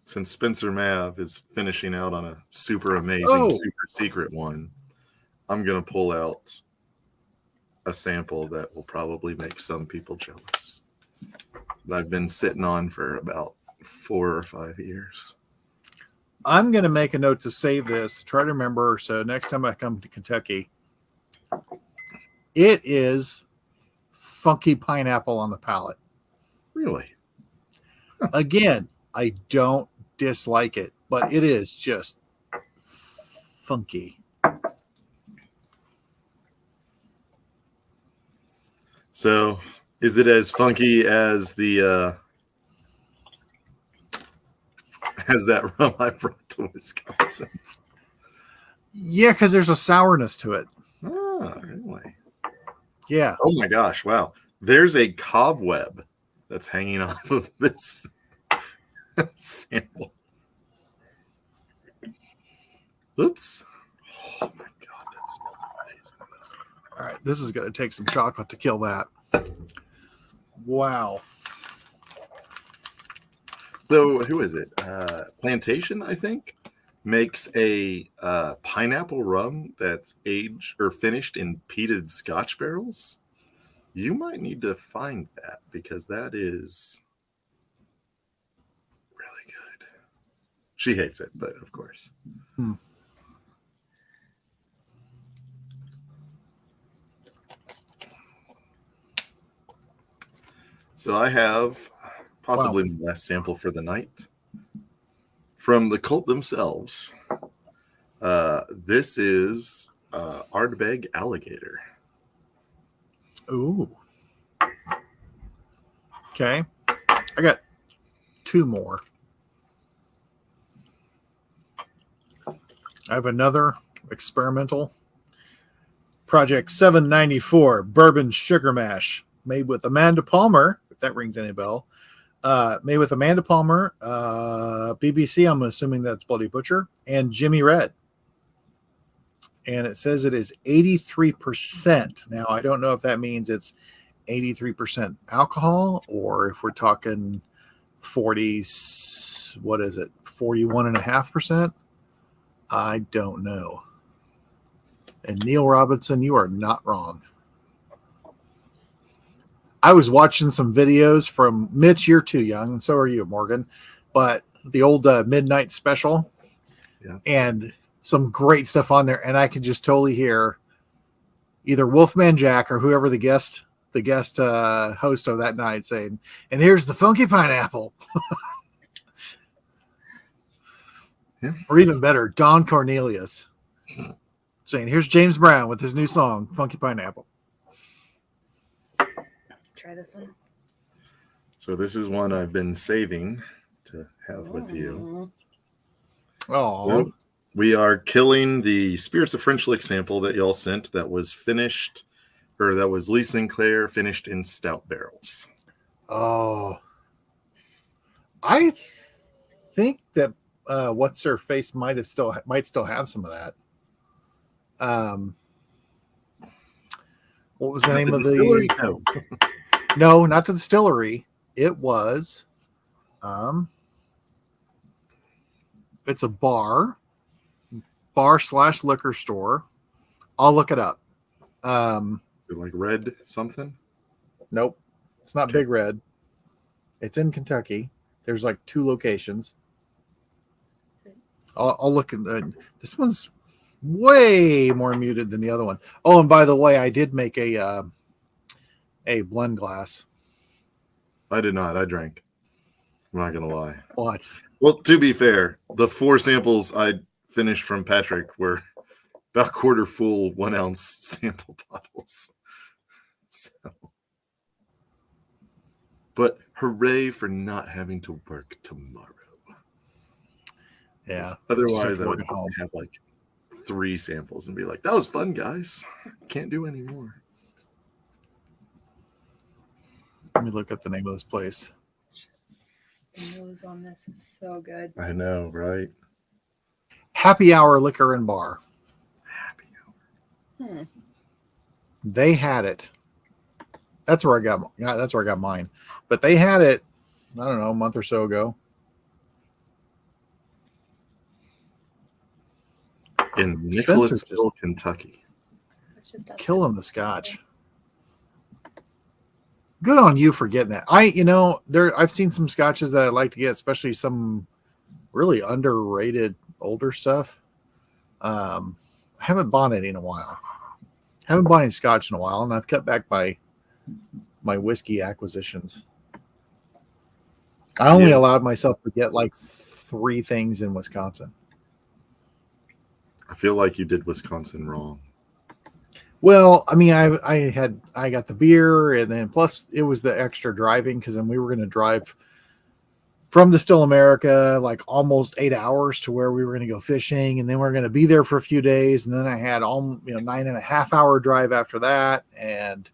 since Spencer Mav is finishing out on a super amazing, super secret one, I'm going to pull out a sample that will probably make some people jealous. That I've been sitting on for about 4 or 5 years. I'm going to make a note to save this, try to remember. So next time I come to Kentucky, it is funky pineapple on the palate. Really? Again, I don't dislike it, but it is just funky. So is it as funky as the as that rum I brought to Wisconsin? Yeah, because there's a sourness to it. Oh, really? Yeah. Oh my gosh! Wow, there's a cobweb that's hanging off of this sample. Oops! Oh my god, that smells amazing. All right, this is going to take some chocolate to kill that. Wow. So who is it? Plantation, I think, makes a pineapple rum that's aged or finished in peated Scotch barrels. You might need to find that because that is really good. She hates it, but of course. So I have possibly the last sample for the night from the cult themselves. This is Ardbeg Alligator. Ooh. Okay. I got 2 more. I have another experimental Project 794 Bourbon Sugar Mash made with Amanda Palmer, if that rings any bell. Made with Amanda Palmer, BBC, I'm assuming that's Bloody Butcher, and Jimmy Red. And it says it is 83%. Now, I don't know if that means it's 83% alcohol or if we're talking 41.5%. I don't know. And Neil Robinson, you are not wrong. I was watching some videos from Mitch. You're too young, and so are you, Morgan. But the old Midnight Special, and some great stuff on there. And I could just totally hear either Wolfman Jack or whoever the guest host of that night saying, "And here's the funky pineapple." Or even better, Don Cornelius saying, "Here's James Brown with his new song, Funky Pineapple." Try this one. So this is one I've been saving to have with you. Oh, So We are killing the Spirits of French Lick sample that y'all sent that was finished, or that was Lee Sinclair finished in stout barrels. Oh, I think that what's her face might still have some of that. What was the name of distillery? the? No, not the distillery. It was, it's a bar / liquor store. I'll look it up. Is it like Red something? Nope, it's not Big Red. It's in Kentucky. There's like 2 locations. I'll look at this one's way more muted than the other one. Oh, and by the way, I did make a blend glass. I did not. I drank. I'm not gonna lie. What? Well, to be fair, the 4 samples I finished from Patrick were about quarter full 1 ounce sample bottles. So, but hooray for not having to work tomorrow. Yeah. Otherwise, I would have like 3 samples and be like, "That was fun, guys. Can't do any more." Let me look up the name of this place. The nose on this is so good. I know, right? Happy Hour Liquor and Bar. Happy hour. They had it. That's where I got mine. But they had it, I don't know, a month or so ago. In Nicholasville, Kentucky. It's just killing the scotch. Good on you for getting that. I've seen some scotches that I like to get, especially some really underrated older stuff. I haven't bought any in a while. Haven't bought any scotch in a while, and I've cut back my whiskey acquisitions. I only allowed myself to get like 3 things in Wisconsin. I feel like you did Wisconsin wrong. Well, I mean, I got the beer, and then plus it was the extra driving, because then we were going to drive from Distill America like almost 8 hours to where we were going to go fishing, and then we're going to be there for a few days, and then I had 9.5 hour drive after that, and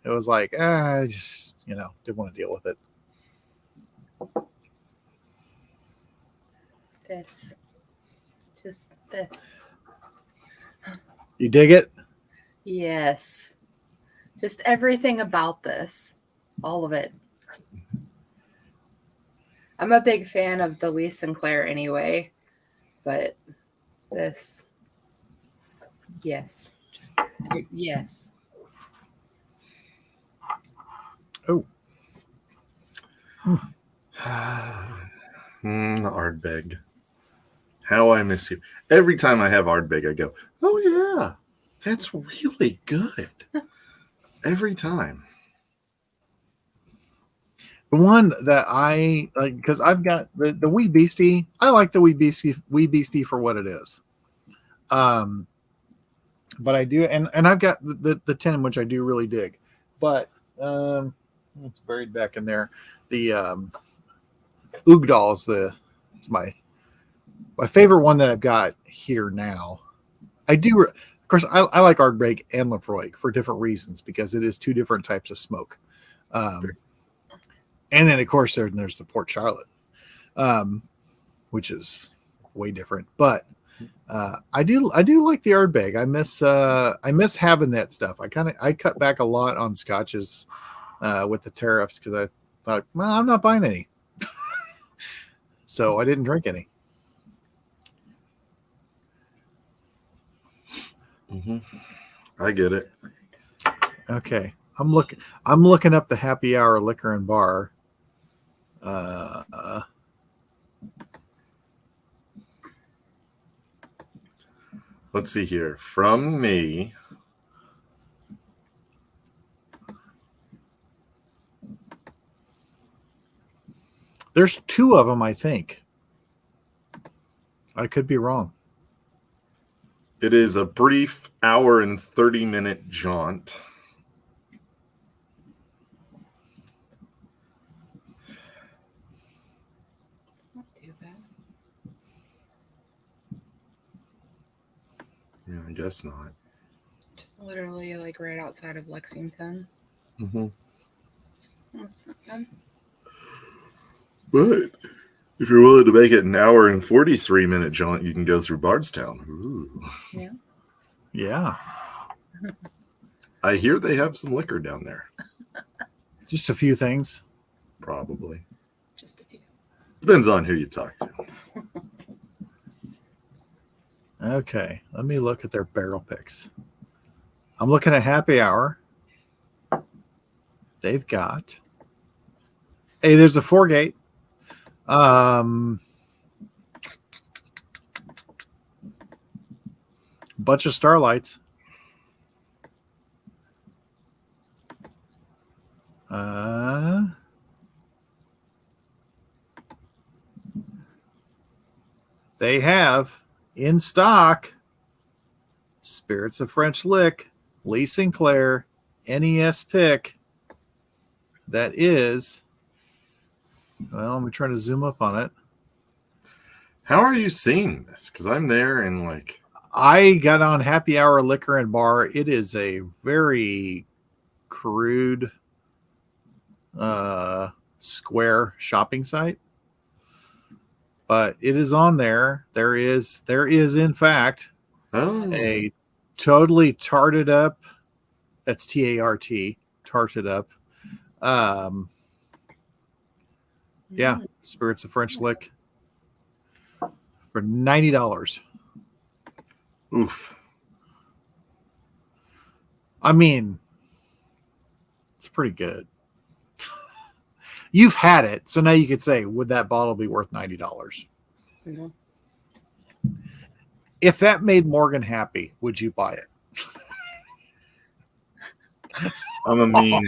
it was like I just didn't want to deal with it. This. You dig it? Yes. Just everything about this. All of it. I'm a big fan of the Lee Sinclair anyway, but this. Yes. Yes. Oh. Ardbeg. How I miss you. Every time I have Ardbeg, I go, "Oh yeah, that's really good." Every time. The one that I like, because I've got the Wee Beastie. I like the Wee Beastie for what it is. But I do, and I've got the 10, which I do really dig. But it's buried back in there. The Oogdal is it's my favorite one that I've got here now. I do, of course, I like Ardbeg and Lafroig for different reasons, because it is 2 different types of smoke. And then of course there's the Port Charlotte, which is way different. But I do like the Ardbeg. I miss having that stuff. I cut back a lot on scotches with the tariffs, because I thought, well, I'm not buying any. So I didn't drink any. I get it. Okay. I'm looking up the Happy Hour Liquor and Bar. Let's see here. From me. There's 2 of them, I think. I could be wrong. It is a brief hour and 30-minute jaunt. Not too bad. I guess not. Just literally like right outside of Lexington. Mm-hmm. That's not bad. But if you're willing to make it an hour and 43-minute jaunt, you can go through Bardstown. Ooh. Yeah. Yeah. I hear they have some liquor down there. Just a few things. Probably. Just a few. Depends on who you talk to. Okay. Let me look at their barrel picks. I'm looking at Happy Hour. They've got. Hey, there's a 4-gate. Bunch of Starlights. They have in stock Spirits of French Lick, Lee Sinclair, NES pick. That is, well, let me try to zoom up on it. How are you seeing this? Because I'm there and like. I got on Happy Hour Liquor and Bar. It is a very crude square shopping site, but it is on there. There is in fact a totally tarted up, that's TART, tarted up, yeah, Spirits of French Lick for $90. Oof. I mean, it's pretty good. You've had it, so now you could say, would that bottle be worth $90? Mm-hmm. If that made Morgan happy, would you buy it? I'm a mean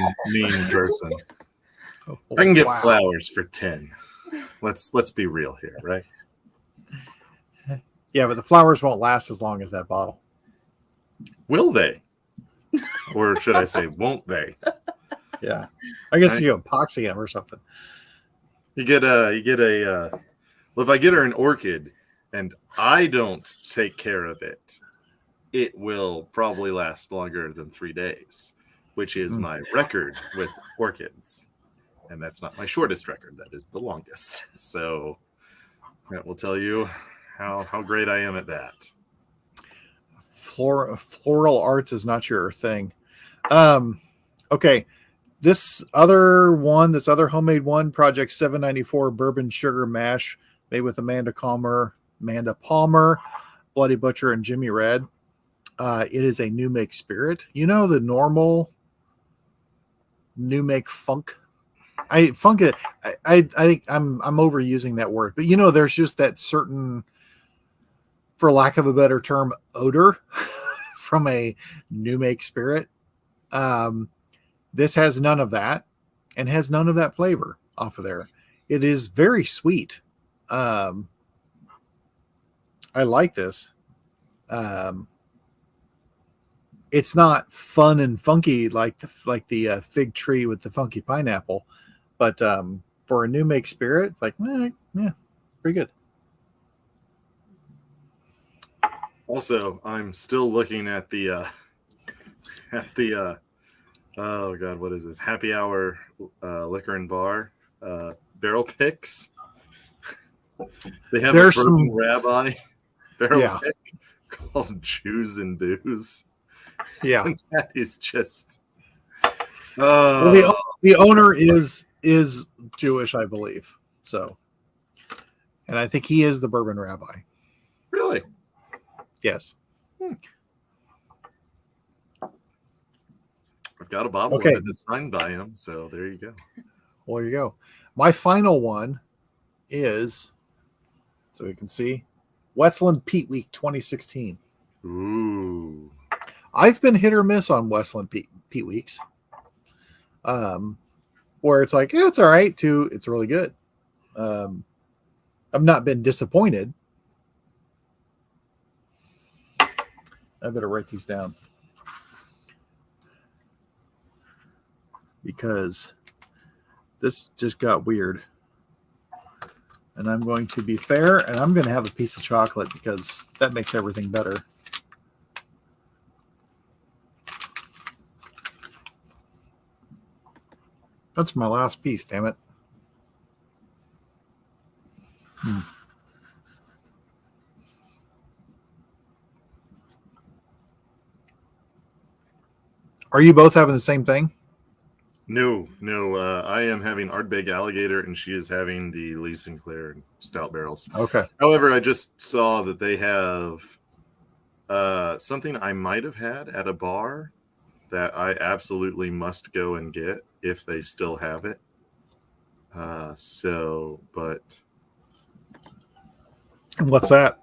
person. I can get flowers for 10. Let's be real here, right? Yeah, but the flowers won't last as long as that bottle. Will they? Or should I say, won't they? Yeah. I guess you epoxy them or something. You get a well, if I get her an orchid and I don't take care of it, it will probably last longer than 3 days, which is my record with orchids. And that's not my shortest record. That is the longest. So that will tell you how great I am at that. Floral arts is not your thing. Okay. This other homemade one, Project 794 Bourbon Sugar Mash, made with Amanda Palmer, Bloody Butcher, and Jimmy Red. It is a new make spirit. You know the normal new make funk. I think I'm overusing that word, but you know, there's just that certain, for lack of a better term, odor from a new make spirit. This has none of that and has none of that flavor off of there. It is very sweet. I like this. It's not fun and funky like the fig tree with the funky pineapple, but for a new make spirit, it's like, yeah, pretty good. Also, I'm still looking at the oh god, what is this? Happy Hour Liquor and Bar barrel picks. They have There's a bourbon some rabbi barrel pick called Jews and Booze. Yeah, and that is just. Well, the owner is Jewish, I believe. So, and I think he is the bourbon rabbi. Really? Yes. I've got a bottle of it that's signed by him, so there you go. Well, there you go. My final one is, so we can see, Westland Peat Week 2016. Ooh. I've been hit or miss on Westland Peat Weeks. Where it's like, yeah, it's all right, to it's really good. I've not been disappointed. I better write these down, because this just got weird. And I'm going to be fair, and I'm going to have a piece of chocolate because that makes everything better. That's my last piece, damn it. Are you both having the same thing? No. I am having Ardbeg Alligator, and she is having the Lee Sinclair Stout Barrels. Okay. However, I just saw that they have something I might have had at a bar that I absolutely must go and get if they still have it. But What's that?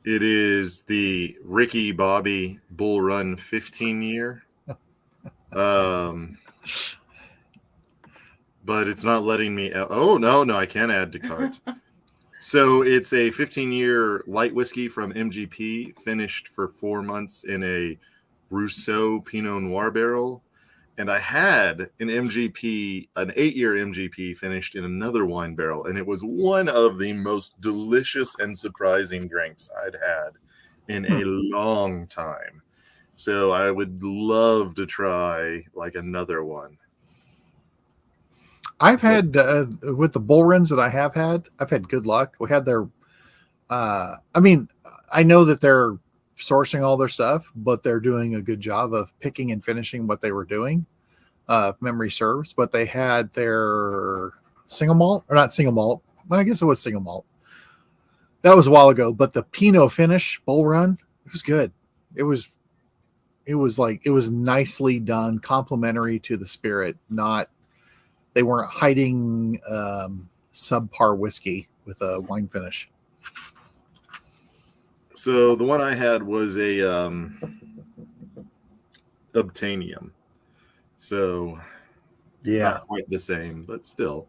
It is the Ricky Bobby Bull Run 15 year. But it's not letting me. Oh, no, I can't add to cart. So it's a 15-year light whiskey from MGP, finished for 4 months in a Rousseau Pinot Noir barrel. And I had an 8-year MGP finished in another wine barrel. And it was one of the most delicious and surprising drinks I'd had in a long time. So I would love to try like another one. I've had with the bull runs that I have had, I've had good luck. We had their, I know that they're sourcing all their stuff, but they're doing a good job of picking and finishing what they were doing. If memory serves, but they had their single malt, or not single malt. Well, I guess it was single malt. That was a while ago, but the Pinot finish bull run, it was good. It was nicely done, complimentary to the spirit. They weren't hiding subpar whiskey with a wine finish. So the one I had was a Obtainium. So Yeah, not quite the same, but still,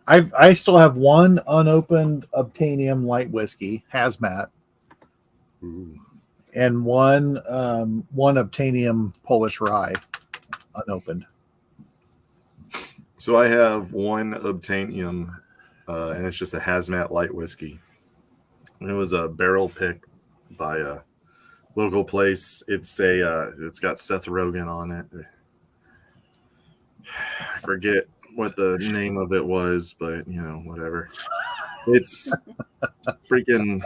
I still have one unopened Obtainium light whiskey, hazmat. Ooh. And one Obtainium Polish rye unopened. So I have one Obtainium, and it's just a hazmat light whiskey. And it was a barrel pick by a local place. It's got Seth Rogen on it. I forget what the name of it was, but whatever. It's freaking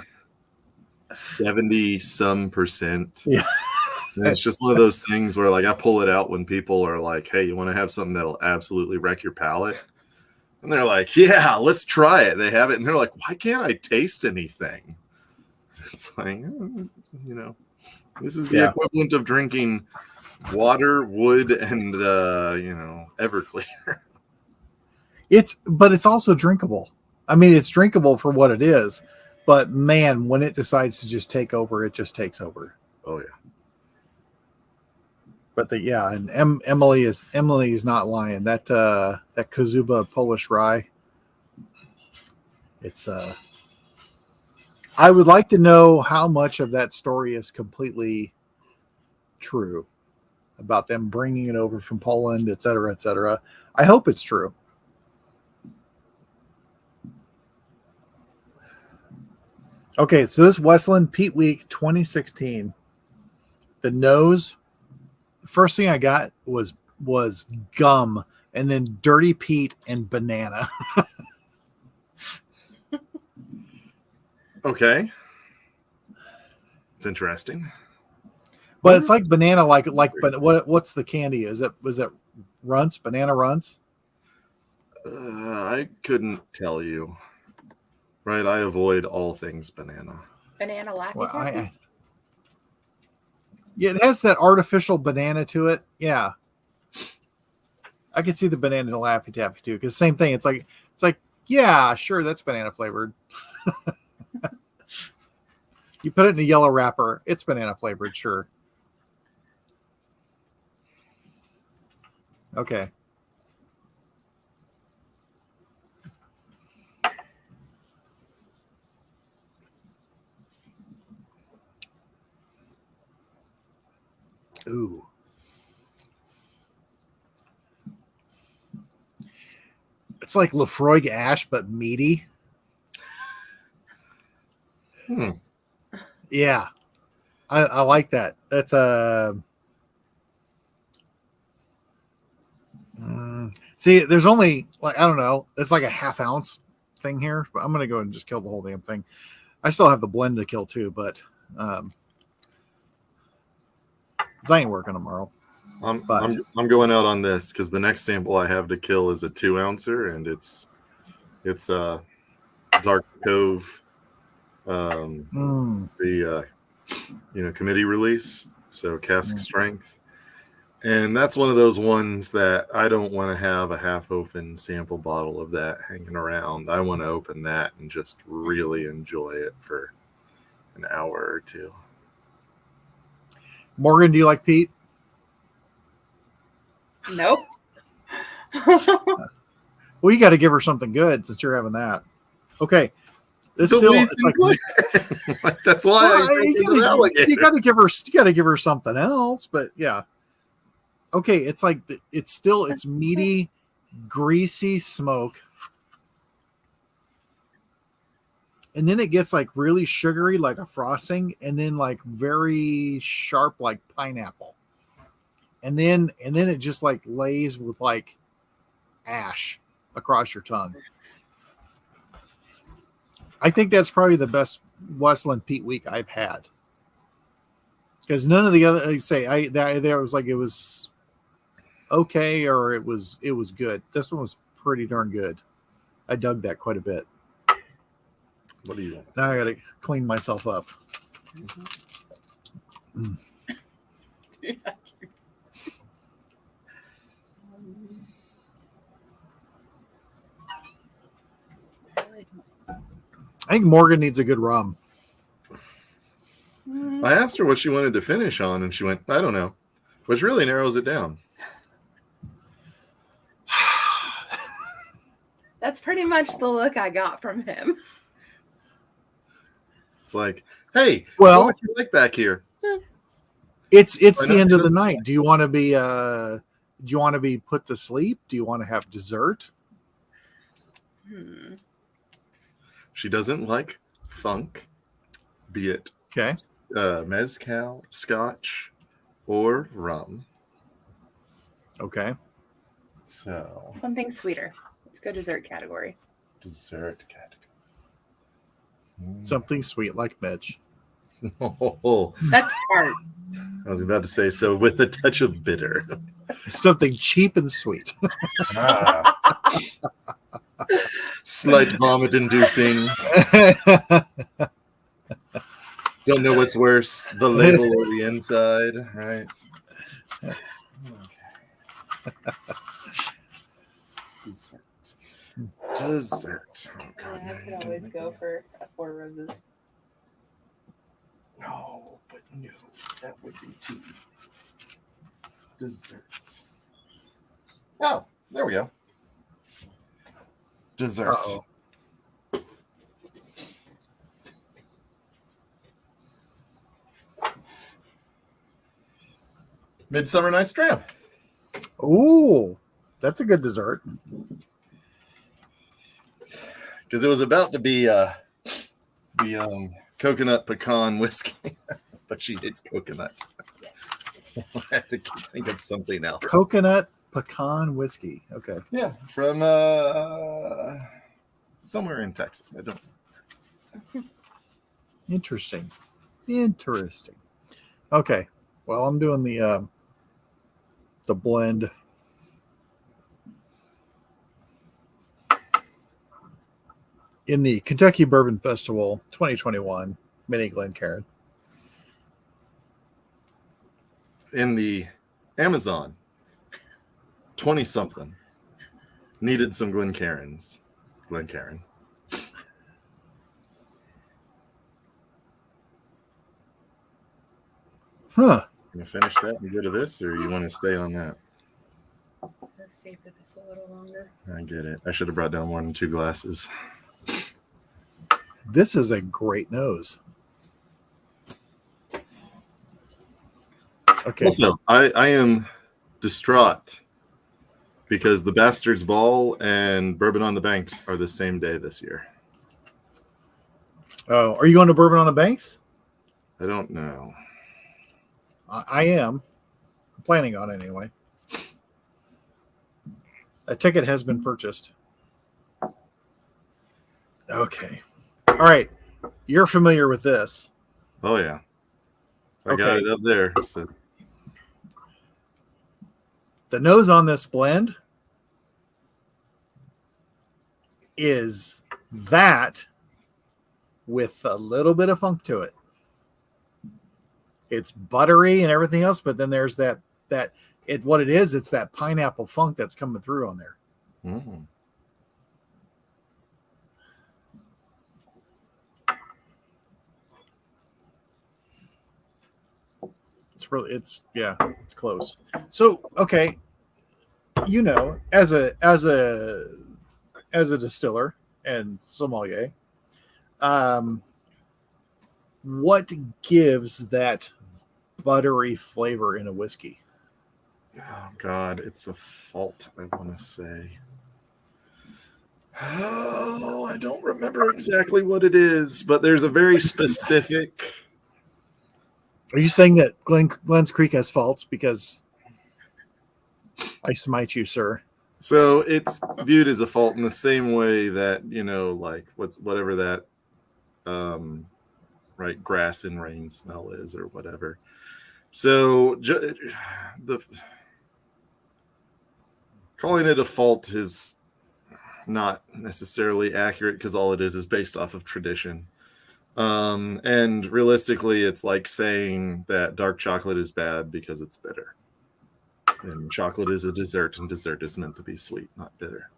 70% Yeah. And it's just one of those things where like I pull it out when people are like, hey, you want to have something that'll absolutely wreck your palate? And they're like, yeah, let's try it. They have it, and they're like, why can't I taste anything? It's like, this is the equivalent of drinking water, wood, and Everclear. But it's also drinkable. I mean, it's drinkable for what it is, but man, when it decides to just take over, it just takes over. Oh yeah. But and Emily is not lying. That Kazuba Polish rye. It's I would like to know how much of that story is completely true about them bringing it over from Poland, et cetera, et cetera. I hope it's true. Okay, so this Westland Peat Week 2016. The nose. First thing I got was gum, and then dirty peat and banana. Okay, it's interesting. But it's like banana, but what's the candy? Was it Runts? Banana Runts? I couldn't tell you. Right, I avoid all things banana. Banana Laffy Well, Taffy? Yeah, it has that artificial banana to it. Yeah, I can see the banana Laffy Taffy too. Because same thing. It's like yeah, sure, that's banana flavored. You put it in a yellow wrapper, it's banana flavored, sure. Okay. Ooh. It's like Lafroig Ash, but meaty. Yeah. I like that. That's a. See, there's only like I don't know. It's like a half ounce thing here, but I'm gonna go and just kill the whole damn thing. I still have the blend to kill too, but 'cause I ain't working tomorrow. I'm going out on this because the next sample I have to kill is a 2 ouncer, and it's a Dark Cove, the committee release, so cask strength. And that's one of those ones that I don't want to have a half-open sample bottle of that hanging around. I want to open that and just really enjoy it for an hour or two. Morgan, do you like Pete? Nope. Well, you got to give her something good since you're having that. Okay. This still it's like, that's why you got to give her something else, but yeah. Okay, it's like it's meaty, greasy smoke. And then it gets like really sugary like a frosting, and then like very sharp like pineapple. And then it just like lays with like ash across your tongue. I think that's probably the best Westland Peat Week I've had. Because none of the other there was like it was okay or it was good. This one was pretty darn good. I dug that quite a bit. What do you want? Now I gotta clean myself up. Mm. I think Morgan needs a good rum. I asked her what she wanted to finish on, and she went, I don't know, which really narrows it down. That's pretty much the look I got from him. It's like, hey, well, what you like back here? It's the end of the night. Do you want to be put to sleep? Do you want to have dessert? She doesn't like funk, be it okay, mezcal, scotch, or rum. Okay. So something sweeter. Let's go dessert category. Dessert category. Something sweet like Mitch. Oh, that's hard. I was about to say, so with a touch of bitter. Something cheap and sweet. Slight vomit inducing. Don't know what's worse, the label or the inside, right? Okay. Dessert. I could always go for a 4 roses. No, but no, that would be too easy. Dessert. Oh, there we go. Dessert. Uh-oh. Midsummer Night's Dream. Ooh, that's a good dessert. Because it was about to be the coconut pecan whiskey, but she hates coconut. Yes. I have to think of something else. Coconut pecan whiskey. Okay. Yeah, from somewhere in Texas. I don't know. Interesting. Okay. Well, I'm doing the blend. In the Kentucky Bourbon Festival 2021, Mini Glencairn. In the Amazon, 20-something needed some Glencairns. Glencairn. Huh. You finish that and go to this, or you want to stay on that? Let's savor this a little longer. I get it. I should have brought down more than 2 glasses. This is a great nose. Okay. Also, I am distraught because the Bastards Ball and Bourbon on the Banks are the same day this year. Oh, are you going to Bourbon on the Banks? I don't know. I am planning on it anyway. A ticket has been purchased. Okay. All right. You're familiar with this. Oh yeah, I got it up there. So the nose on this blend is that with a little bit of funk to it. It's buttery and everything else, but then there's what it is, it's that pineapple funk that's coming through on there. Mm. It's close. So, okay. As a distiller and sommelier, what gives that buttery flavor in a whiskey? Oh God, it's a fault, I want to say. Oh, I don't remember exactly what it is, but there's a very specific. Are you saying that Glens Creek has faults? Because I smite you, sir. So it's viewed as a fault in the same way that, like whatever that right grass and rain smell is or whatever. So calling it a fault is not necessarily accurate because all it is based off of tradition. And realistically, it's like saying that dark chocolate is bad because it's bitter. And chocolate is a dessert, and dessert is meant to be sweet, not bitter.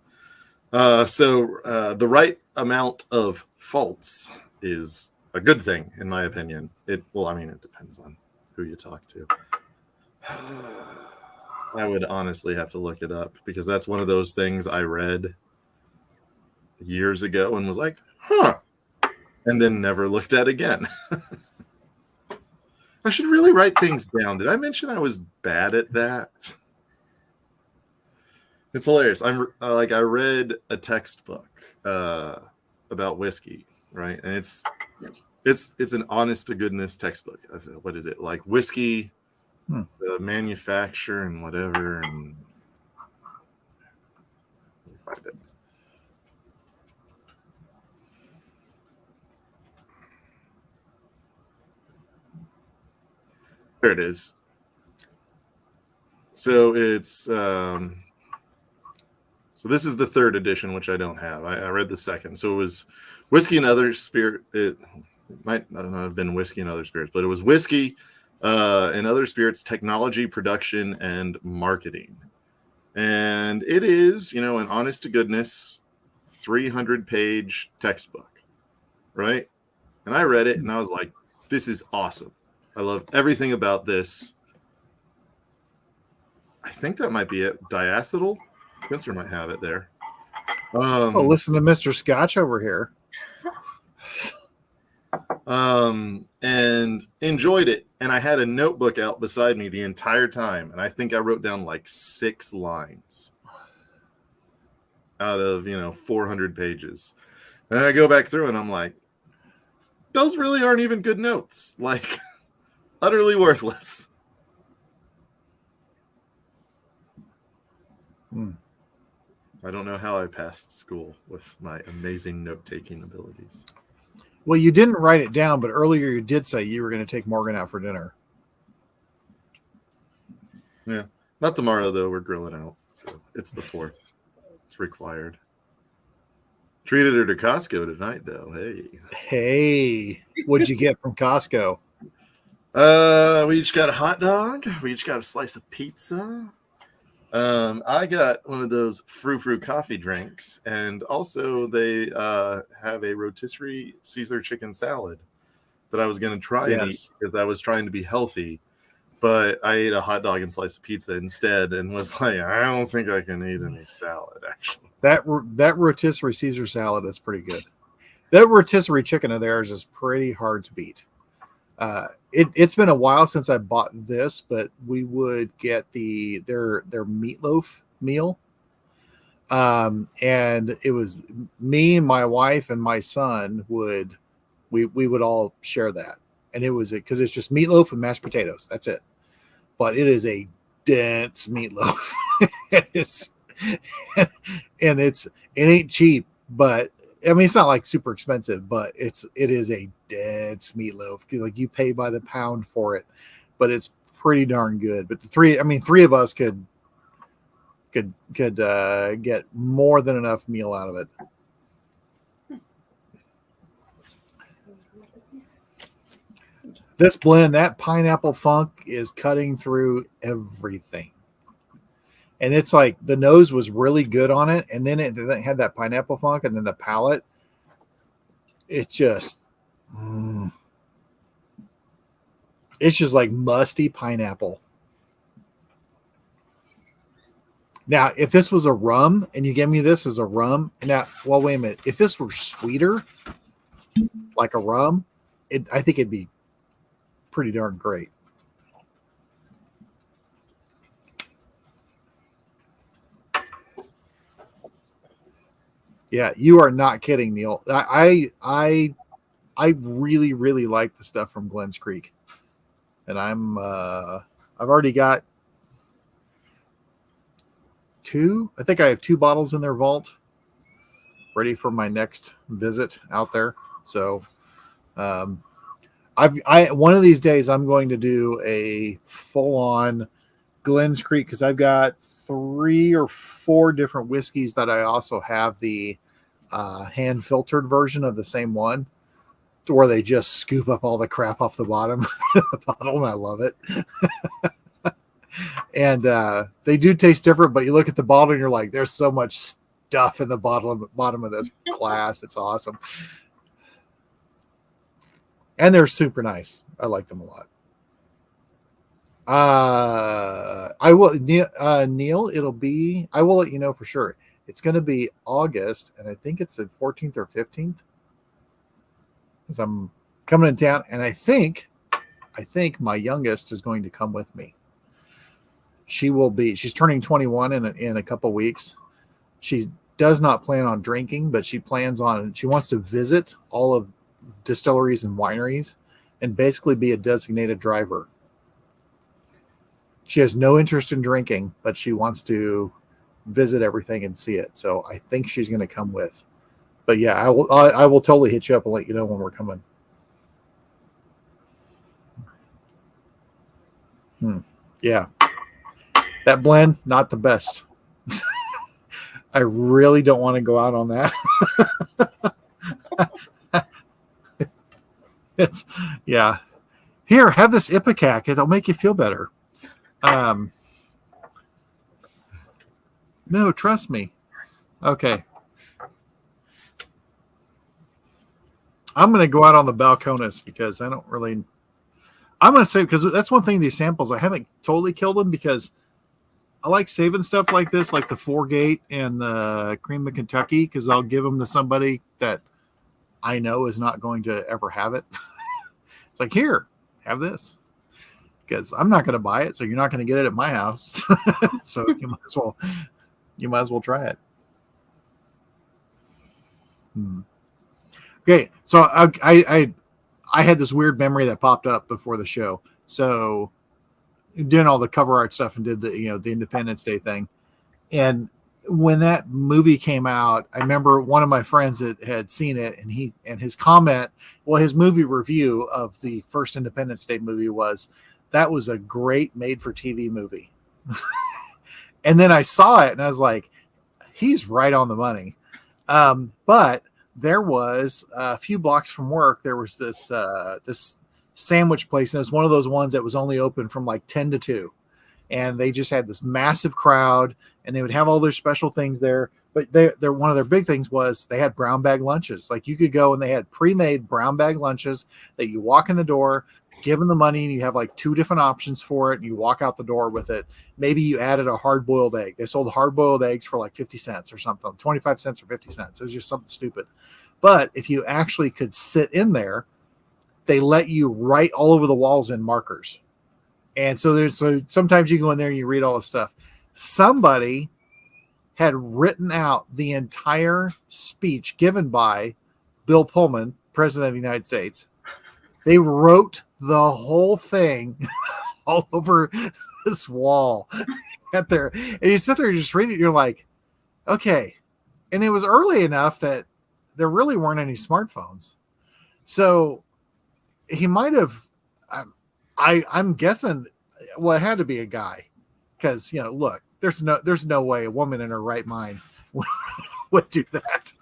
So the right amount of faults is a good thing, in my opinion. It depends on who you talk to. I would honestly have to look it up because that's one of those things I read years ago and was like, huh, and then never looked at again. I should really write things down. Did I mention I was bad at that? It's hilarious. I read a textbook about whiskey, right? And it's an honest to goodness textbook. What is it? Like whiskey, the manufacture and whatever. And let me find it. There it is. So it's so this is the third edition, which I don't have. I read the second. So it was whiskey and other spirit. It might not have been whiskey and other spirits, but it was whiskey and other spirits, technology, production, and marketing. And it is, an honest to goodness 300-page textbook, right? And I read it and I was like, this is awesome. I love everything about this. I think that might be it. Diacetyl. Spencer might have it there. Listen to Mr. Scotch over here. And enjoyed it. And I had a notebook out beside me the entire time. And I think I wrote down like 6 lines out of, 400 pages. And I go back through and I'm like, those really aren't even good notes. Like, utterly worthless. I don't know how I passed school with my amazing note-taking abilities. Well, you didn't write it down, but earlier you did say you were going to take Morgan out for dinner. Yeah. Not tomorrow, though. We're grilling out. So it's the 4th. It's required. Treated her to Costco tonight, though. Hey. What'd you get from Costco? We each got a hot dog. We each got a slice of pizza. I got one of those frou-frou coffee drinks, and also they have a rotisserie Caesar chicken salad that I was going to try and eat because I was trying to be healthy, but I ate a hot dog and slice of pizza instead and was like, I don't think I can eat any salad, actually. That rotisserie Caesar salad is pretty good. That rotisserie chicken of theirs is pretty hard to beat. It's been a while since I bought this, but we would get their meatloaf meal. And it was me, my wife, and my son we would all share that. And it was because it's just meatloaf and mashed potatoes. That's it. but it is a dense meatloaf. it ain't cheap, but I mean, it's not like super expensive, but it is a dense meatloaf. Like you pay by the pound for it, but it's pretty darn good. But three of us could get more than enough meal out of it. This blend, that pineapple funk is cutting through everything. And it's like the nose was really good on it. And then it had that pineapple funk. And then the palate, it's just like musty pineapple. Now, if this was a rum and you gave me this as a rum, now, well, wait a minute. If this were sweeter, like a rum, I think it'd be pretty darn great. Yeah, you are not kidding, Neil. I really, really like the stuff from Glens Creek, and I've already got two. I think I have 2 bottles in their vault, ready for my next visit out there. So, one of these days I'm going to do a full-on Glens Creek because I've got 3 or 4 different whiskeys that I also have the hand filtered version of the same one, to where they just scoop up all the crap off the bottom of the bottle, and I love it. And they do taste different, but you look at the bottle and you're like, there's so much stuff in the bottom of this glass. It's awesome. And they're super nice. I like them a lot. I will, Neil, I will let you know for sure. It's going to be August, and I think it's the 14th or 15th. Because I'm coming in town, and I think my youngest is going to come with me. She's turning 21 in a couple weeks. She does not plan on drinking, but she wants to visit all of distilleries and wineries and basically be a designated driver. She has no interest in drinking, but she wants to visit everything and see it. So I think she's going to come with. But yeah, I will totally hit you up and let you know when we're coming. Yeah. That blend, not the best. I really don't want to go out on that. Yeah. Here, have this Ipecac. It'll make you feel better. No, trust me. Okay. I'm going to go out on the Balcones because I'm going to say, because that's one thing, these samples, I haven't totally killed them because I like saving stuff like this, like the 4-Gate and the Cream of Kentucky, because I'll give them to somebody that I know is not going to ever have it. It's like, here, have this. Because I'm not going to buy it, so you're not going to get it at my house. So you might as well try it. Okay, so I had this weird memory that popped up before the show. So doing all the cover art stuff and did the Independence Day thing, and when that movie came out, I remember one of my friends that had seen it, and his comment, his movie review of the first Independence Day movie was, that was a great made-for-TV movie. And then I saw it, and I was like, he's right on the money. But there was a few blocks from work, there was this sandwich place, and it was one of those ones that was only open from like 10 to 2. And they just had this massive crowd, and they would have all their special things there. But one of their big things was they had brown bag lunches. Like you could go and they had pre-made brown bag lunches that you walk in the door, give them the money, and you have like 2 different options for it, and you walk out the door with it. Maybe you added a hard-boiled egg. They sold hard-boiled eggs for like 50 cents or something, 25 cents or 50 cents. It was just something stupid. But if you actually could sit in there, they let you write all over the walls in markers. And so sometimes you go in there and you read all the stuff. Somebody had written out the entire speech given by Bill Pullman, President of the United States. They wrote the whole thing all over this wall at there, and you sit there and just read it. You're like, okay. And it was early enough that there really weren't any smartphones. So he might have, I'm guessing, well, it had to be a guy, because, look, there's no way a woman in her right mind would do that.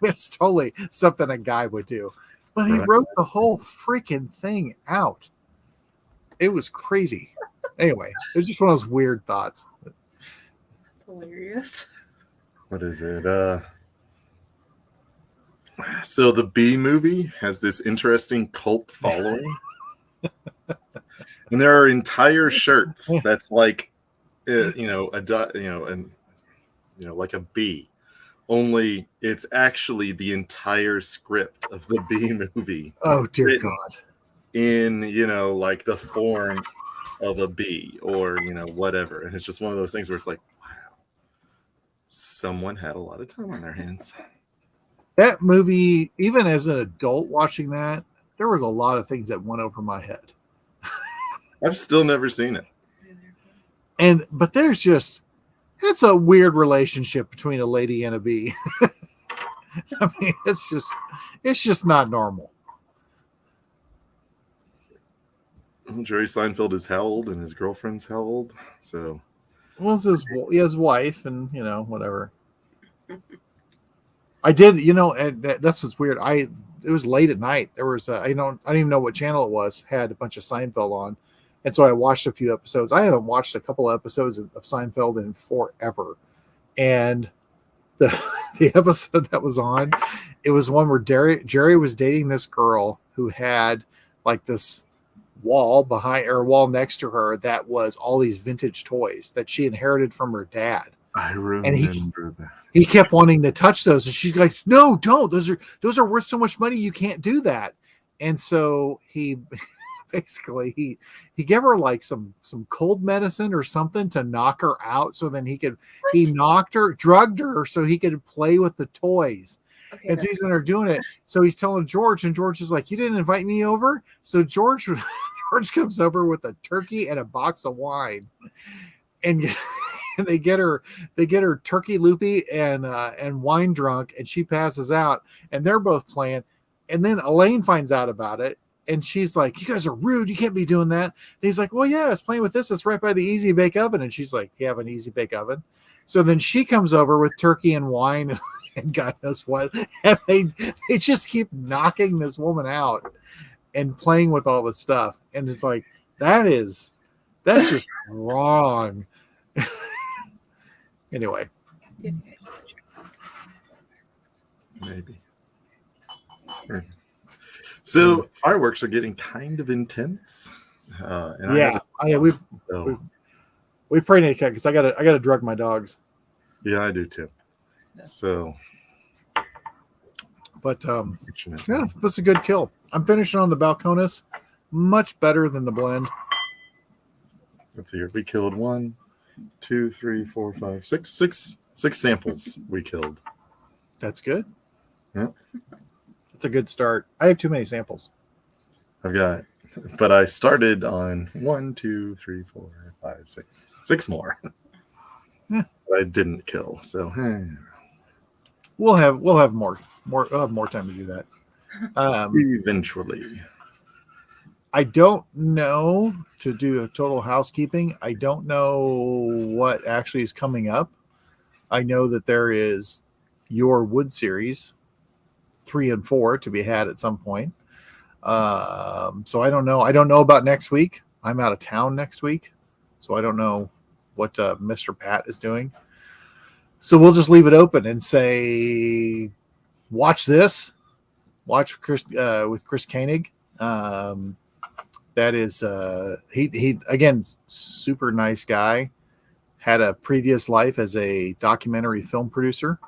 It's totally something a guy would do. But he wrote the whole freaking thing out. It was crazy. Anyway, it was just one of those weird thoughts. That's hilarious. What is it? So the Bee Movie has this interesting cult following. And there are entire shirts that's like, like a bee. Only it's actually the entire script of the Bee Movie. Oh, dear God. In, like the form of a bee or, whatever. And it's just one of those things where it's like, wow, someone had a lot of time on their hands. That movie, even as an adult watching that, there was a lot of things that went over my head. I've still never seen it. But there's just, it's a weird relationship between a lady and a bee. I mean, it's just not normal. Jerry Seinfeld is how old and his girlfriend's how old? So, well, it's his wife and, whatever. I did, and that's what's weird. It was late at night. There was, I don't even know what channel it was, had a bunch of Seinfeld on. And so I watched a few episodes. I haven't watched a couple of episodes of Seinfeld in forever. And the episode that was on, it was one where Jerry was dating this girl who had like this wall next to her that was all these vintage toys that she inherited from her dad. I remember that. He kept wanting to touch those, and she's like, "No, don't. Those are worth so much money. You can't do that." And so he basically he gave her like some cold medicine or something to knock her out, so then he drugged her so he could play with the toys. Okay, and so he's in there doing it. So he's telling George, and George is like, "You didn't invite me over." So George comes over with a turkey and a box of wine, and they get her turkey loopy and wine drunk, and she passes out, and they're both playing. And then Elaine finds out about it, and she's like, "You guys are rude. You can't be doing that." And he's like, "Well, yeah, I was playing with this. It's right by the Easy Bake Oven." And she's like, "You have an Easy Bake Oven?" So then she comes over with turkey and wine and God knows what. And they just keep knocking this woman out and playing with all this stuff. And it's like, that's just wrong. Anyway. Maybe. So fireworks are getting kind of intense. We pray to cut because I gotta drug my dogs. Yeah, I do too. So, but that's a good kill. I'm finishing on the Balcones, much better than the blend. Let's see here. We killed 1, 2, 3, 4, 5, 6 samples. We killed. That's good. Yeah, it's a good start. I have too many samples. But I started on 1, 2, 3, 4, 5, 6 more. Yeah. I didn't kill, so we'll have more time to do that. Eventually. I don't know, to do a total housekeeping, I don't know what actually is coming up. I know that there is your Wood series 3 and 4 to be had at some point. So I don't know. I don't know about next week. I'm out of town next week, so I don't know what Mr. Pat is doing. So we'll just leave it open and say, watch this. Watch Chris with Chris Koenig. That is he again, super nice guy. Had a previous life as a documentary film producer.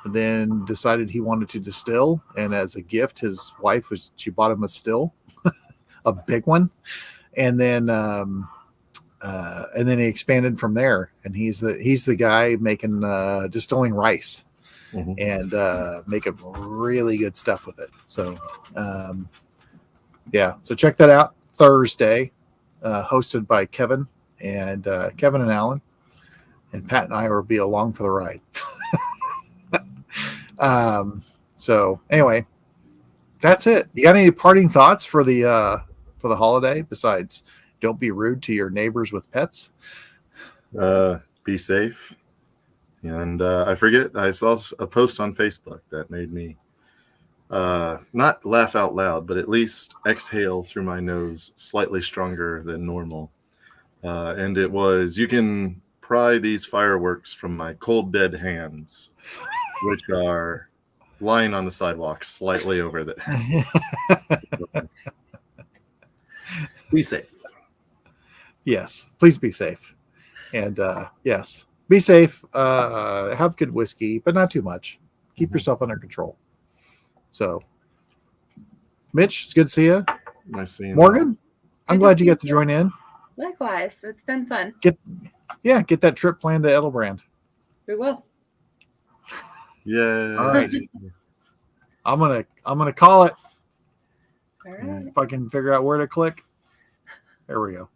Then decided he wanted to distill, and as a gift, his wife she bought him a still, a big one, and then he expanded from there. And he's the guy making distilling rice, and making really good stuff with it. So so check that out Thursday. hosted by Kevin and Alan, and Pat and I will be along for the ride. So anyway, that's it. You got any parting thoughts for the holiday besides don't be rude to your neighbors with pets? Be safe. And I forget, I saw a post on Facebook that made me not laugh out loud, but at least exhale through my nose slightly stronger than normal. And it was, you can pry these fireworks from my cold, dead hands, which are lying on the sidewalk slightly over there. Be safe. Yes, please be safe. And yes, be safe. Have good whiskey, but not too much. Keep yourself under control. So, Mitch, it's good to see you. Nice seeing you. Morgan, I'm glad you got to join in. Likewise, it's been fun. Get that trip planned to Edelbrand. We will. Yeah. All right. I'm gonna call it. All right. If I can figure out where to click. There we go.